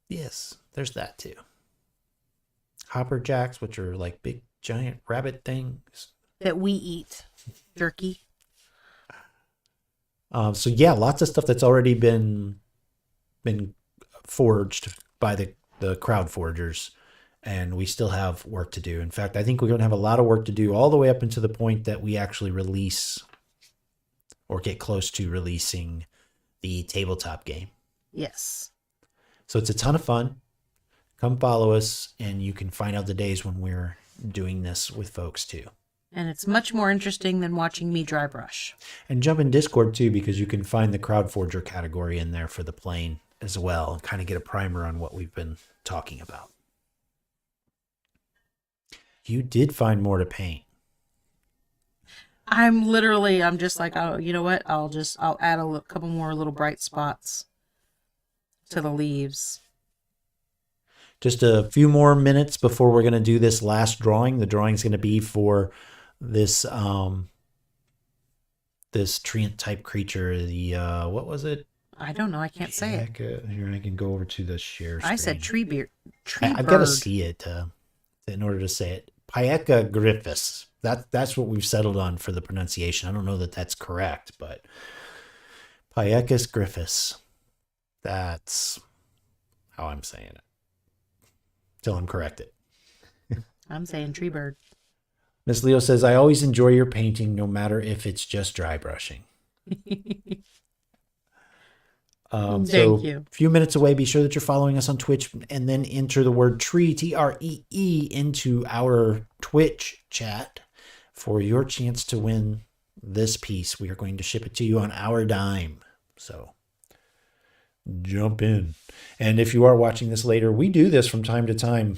Yes, there's that too. Hopper jacks, which are like big, giant rabbit things. That we eat. Jerky. So yeah, lots of stuff that's already been forged by the crowd forgers. And we still have work to do. In fact, I think we're going to have a lot of work to do all the way up until the point that we actually release or get close to releasing the tabletop game. Yes. So it's a ton of fun. Come follow us and you can find out the days when we're doing this with folks too. And it's much more interesting than watching me dry brush. And jump in Discord too, because you can find the Crowd Forger category in there for the plane as well and kind of get a primer on what we've been talking about. You did find more to paint. I'm just like, oh, you know what? I'll add a couple more little bright spots to the leaves. Just a few more minutes before we're going to do this last drawing. The drawing's going to be for this this treant type creature. The what was it? I don't know. I can't say it. Here, I can go over to the share screen. I said tree bird. I've got to see it in order to say it. Pieca-Gryphus. That's what we've settled on for the pronunciation. I don't know that that's correct, but Pieca-Gryphus. That's how I'm saying it. Till I'm corrected. I'm saying tree bird. Miss Leo says, I always enjoy your painting, no matter if it's just dry brushing. Thank you. A few minutes away, be sure that you're following us on Twitch and then enter the word tree, T-R-E-E, into our Twitch chat for your chance to win this piece. We are going to ship it to you on our dime. So jump in. And if you are watching this later, we do this from time to time.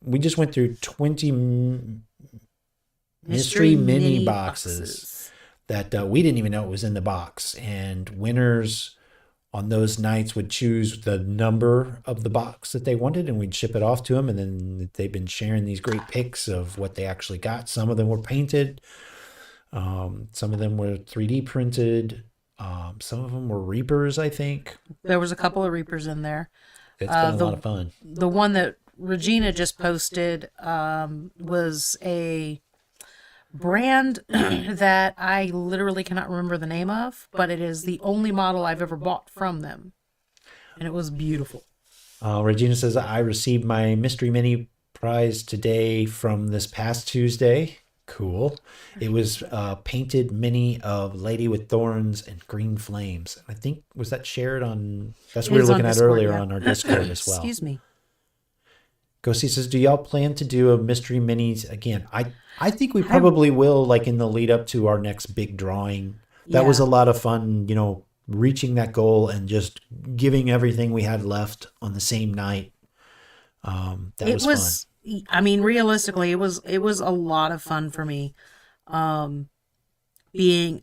We just went through 20 mystery mini boxes that we didn't even know it was in the box. And winners on those nights would choose the number of the box that they wanted, and we'd ship it off to them. And then they've been sharing these great pics of what they actually got. Some of them were painted. Some of them were 3D printed. Some of them were Reapers, I think. There was a couple of Reapers in there. It's been a lot of fun. The one that Regina just posted was a brand that I literally cannot remember the name of, but it is the only model I've ever bought from them. And it was beautiful. Regina says, I received my Mystery Mini prize today from this past Tuesday. Cool. It was painted mini of Lady with Thorns and Green Flames. I think, was that shared on, that's what we were looking at earlier on our Discord as well. Excuse me. Ghosty says, do y'all plan to do a Mystery Minis again? I think we probably will, like in the lead up to our next big drawing. That was a lot of fun, you know, reaching that goal and just giving everything we had left on the same night. That was fun. I mean, realistically, it was a lot of fun for me. Being,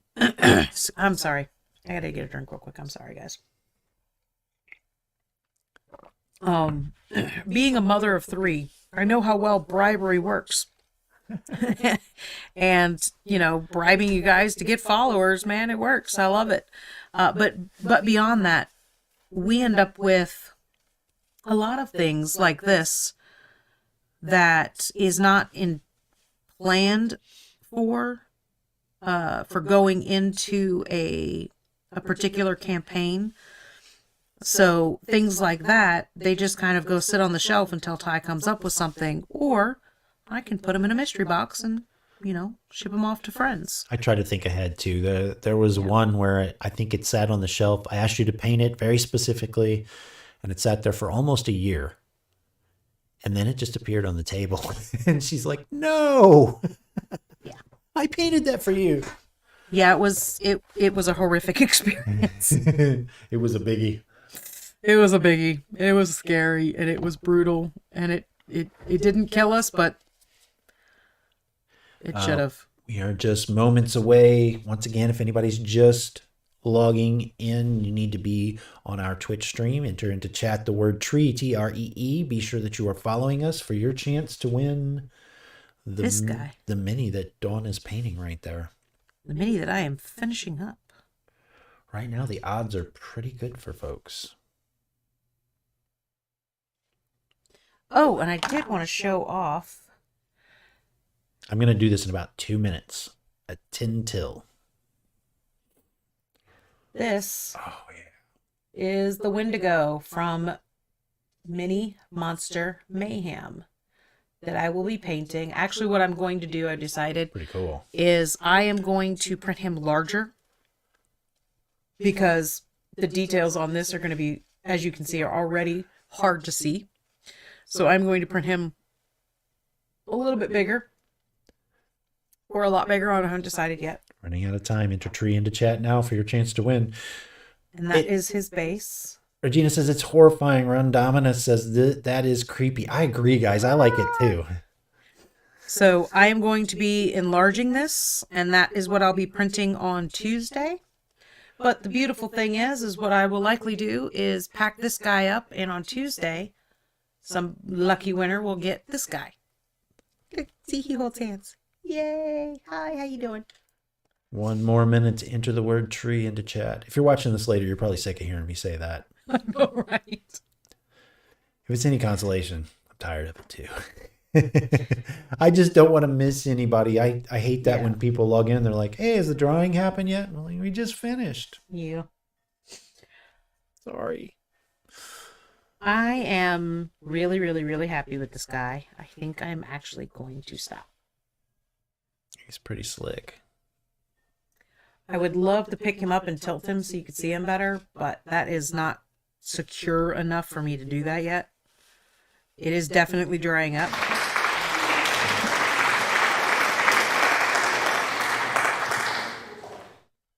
I'm sorry, I gotta get a drink real quick. I'm sorry, guys. Being a mother of 3, I know how well bribery works. And, you know, bribing you guys to get followers, man, it works. I love it. But beyond that, we end up with a lot of things like this that is not planned for going into a particular campaign. So things like that, they just kind of go sit on the shelf until Ty comes up with something, or I can put them in a mystery box and, you know, ship them off to friends. I try to think ahead too. There was one where I think it sat on the shelf. I asked you to paint it very specifically, and it sat there for almost a year. And then it just appeared on the table. And she's like, no, yeah, I painted that for you. Yeah, it was a horrific experience. It was a biggie. It was a biggie. It was scary and it was brutal, and it didn't kill us, but it should have. We are just moments away. Once again, if anybody's just logging in, you need to be on our Twitch stream. Enter into chat the word tree, TREE. Be sure that you are following us for your chance to win this guy. The mini that Dawn is painting right there. The mini that I am finishing up. Right now, the odds are pretty good for folks. Oh, and I did want to show off. I'm going to do this in about 2 minutes at 10 till. This is the Wendigo from Mini Monster Mayhem that I will be painting. Actually, what I'm going to do, I decided, pretty cool, is I am going to print him larger because the details on this are going to be, as you can see, are already hard to see. So I'm going to print him a little bit bigger or a lot bigger. I haven't decided yet. Running out of time. Enter tree into chat now for your chance to win. And that is his base. Regina says it's horrifying. Rundomina says that is creepy. I agree, guys. I like it too. So I am going to be enlarging this, and that is what I'll be printing on Tuesday. But the beautiful thing is what I will likely do is pack this guy up, and on Tuesday, some lucky winner will get this guy. See, he holds hands. Yay! Hi, how you doing? 1 more minute to enter the word tree into chat. If you're watching this later, you're probably sick of hearing me say that. I know, right? If it's any consolation, I'm tired of it too. I just don't want to miss anybody. I hate that when people log in, they're like, hey, has the drawing happened yet? I'm like, we just finished. Yeah. Sorry. I am really, really, really happy with this guy. I think I'm actually going to stop. He's pretty slick. I would love to pick him up and tilt him so you could see him better, but that is not secure enough for me to do that yet. It is definitely drying up.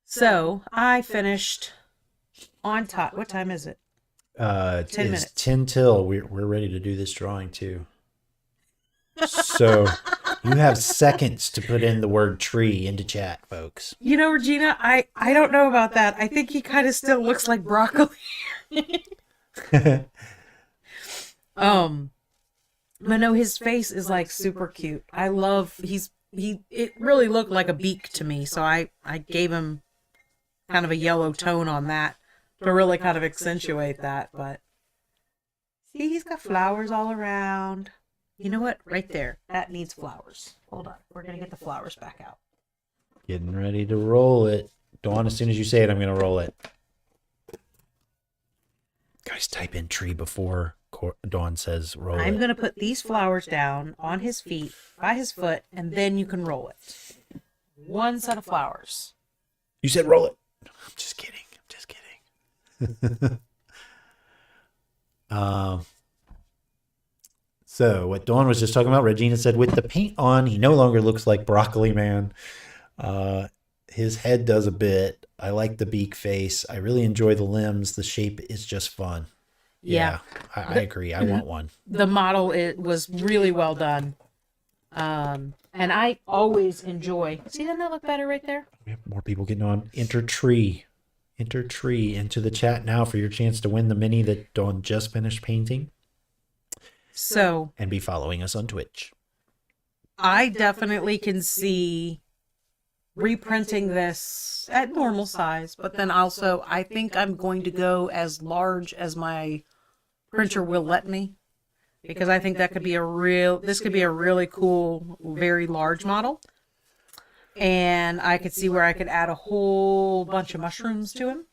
So I finished on top. What time is it? It's 10 minutes. 10 till. We're ready to do this drawing too. So you have seconds to put in the word tree into chat, folks. You know, Regina, I don't know about that. I think he kind of still looks like broccoli. But no, his face is like super cute. I love it really looked like a beak to me, so I gave him kind of a yellow tone on that to really kind of accentuate that. But see, he's got flowers all around. You know what? Right there. That needs flowers. Hold on. We're going to get the flowers back out. Getting ready to roll it. Dawn, as soon as you say it, I'm going to roll it. Guys, type in tree before Dawn says roll it. I'm going to put these flowers down on his feet, by his foot, and then you can roll it. One set of flowers. You said roll it. I'm just kidding. So what Dawn was just talking about, Regina said, with the paint on, he no longer looks like Broccoli Man. His head does a bit. I like the beak face. I really enjoy the limbs. The shape is just fun. Yeah. I agree. I want one. The model, it was really well done. And I always enjoy. See, doesn't that look better right there? We have more people getting on. Enter tree into the chat now for your chance to win the mini that Dawn just finished painting. So, and be following us on Twitch. I definitely can see reprinting this at normal size, but then also I think I'm going to go as large as my printer will let me, because I think that could be this could be a really cool, very large model. And I could see where I could add a whole bunch of mushrooms to him,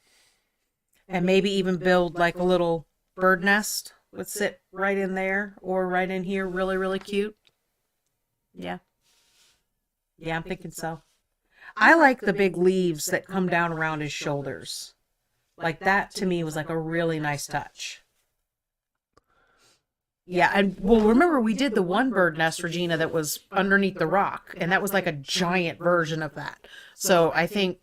and maybe even build like a little bird nest would sit right in there or right in here. Really, really cute. Yeah, I'm thinking so. I like the big leaves that come down around his shoulders. Like that to me was like a really nice touch. Yeah, and well, remember we did the one bird nest, Regina, that was underneath the rock, and that was like a giant version of that. So I think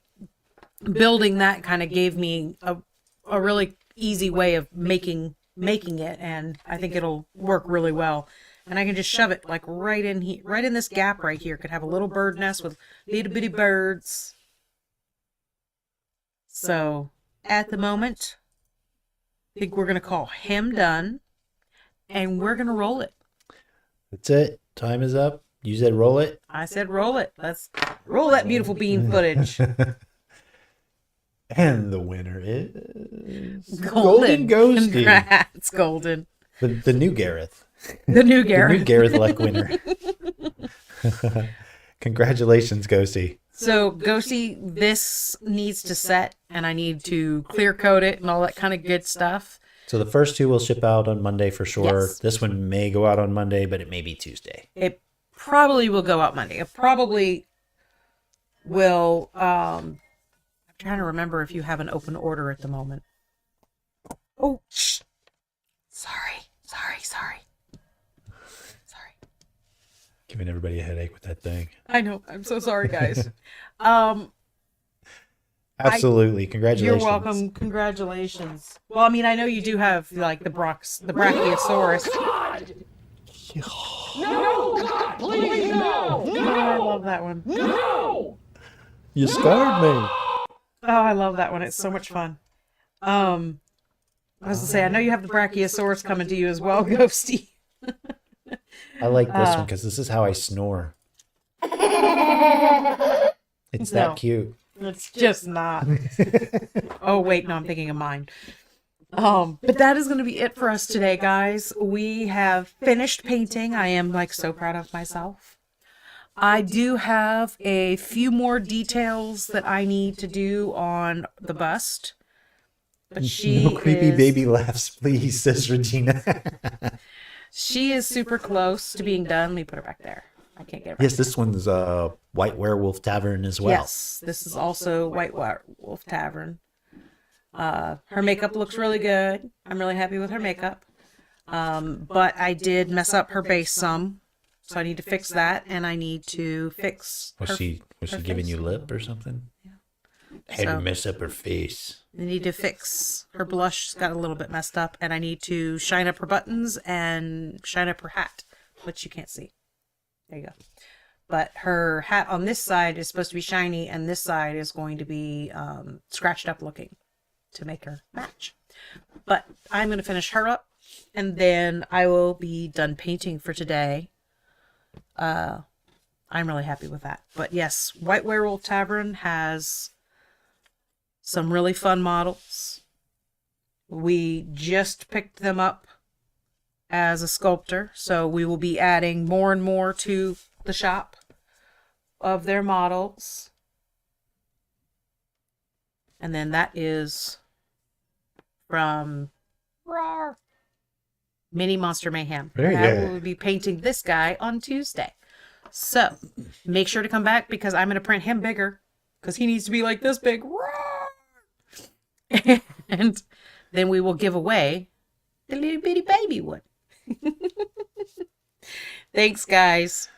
building that kind of gave me a really easy way of making it, and I think it'll work really well. And I can just shove it like right in here, right in this gap right here. Could have a little bird nest with little bitty birds. So at the moment, I think we're going to call him done, and we're going to roll it. That's it. Time is up. You said roll it. I said roll it. Let's roll that beautiful bean footage. And the winner is Golden Ghosty. Congrats, Golden. The new Gareth. The new Gareth. The new Gareth Luck winner. Congratulations, Ghosty. So, Ghosty, this needs to set, and I need to clear coat it and all that kind of good stuff. So the first two will ship out on Monday for sure. Yes. This one may go out on Monday, but it may be Tuesday. It probably will go out Monday. It probably will. I'm trying to remember if you have an open order at the moment. Oh, shh. Sorry. Giving everybody a headache with that thing. I know. I'm so sorry, guys. Absolutely. Congratulations. You're welcome. Congratulations. Well, I mean, I know you do have like the Brachiosaurus. God! No, God, please, no! Oh, I love that one. No! You scared me. Oh, I love that one. It's so much fun. I was gonna say, I know you have the Brachiosaurus coming to you as well, Ghosty. I like this one because this is how I snore. It's that cute. It's just not. Oh, wait, no, I'm thinking of mine. But that is going to be it for us today, guys. We have finished painting. I am like so proud of myself. I do have a few more details that I need to do on the bust. But she no creepy baby laughs, please, says Regina. She is super close to being done. Let me put her back there. I can't get her. Yes, this one's White Werewolf Tavern as well. Yes, this is also White Werewolf Tavern. Her makeup looks really good. I'm really happy with her makeup. But I did mess up her base some, so I need to fix that, and I need to fix. Was she giving face. you lip or something? Yeah. Had to mess up her face. I need to fix her blush. Got a little bit messed up, and I need to shine up her buttons and shine up her hat, which you can't see. There you go. But her hat on this side is supposed to be shiny, and this side is going to be scratched up looking to make her match. But I'm going to finish her up, and then I will be done painting for today. I'm really happy with that. But yes, White Werewolf Tavern has some really fun models. We just picked them up as a sculptor, so we will be adding more and more to the shop of their models. And then that is from Mini Monster Mayhem. Very I good. will be painting this guy on Tuesday. So make sure to come back because I'm going to print him bigger because he needs to be like this big. And then we will give away the little bitty baby one. Thanks, guys.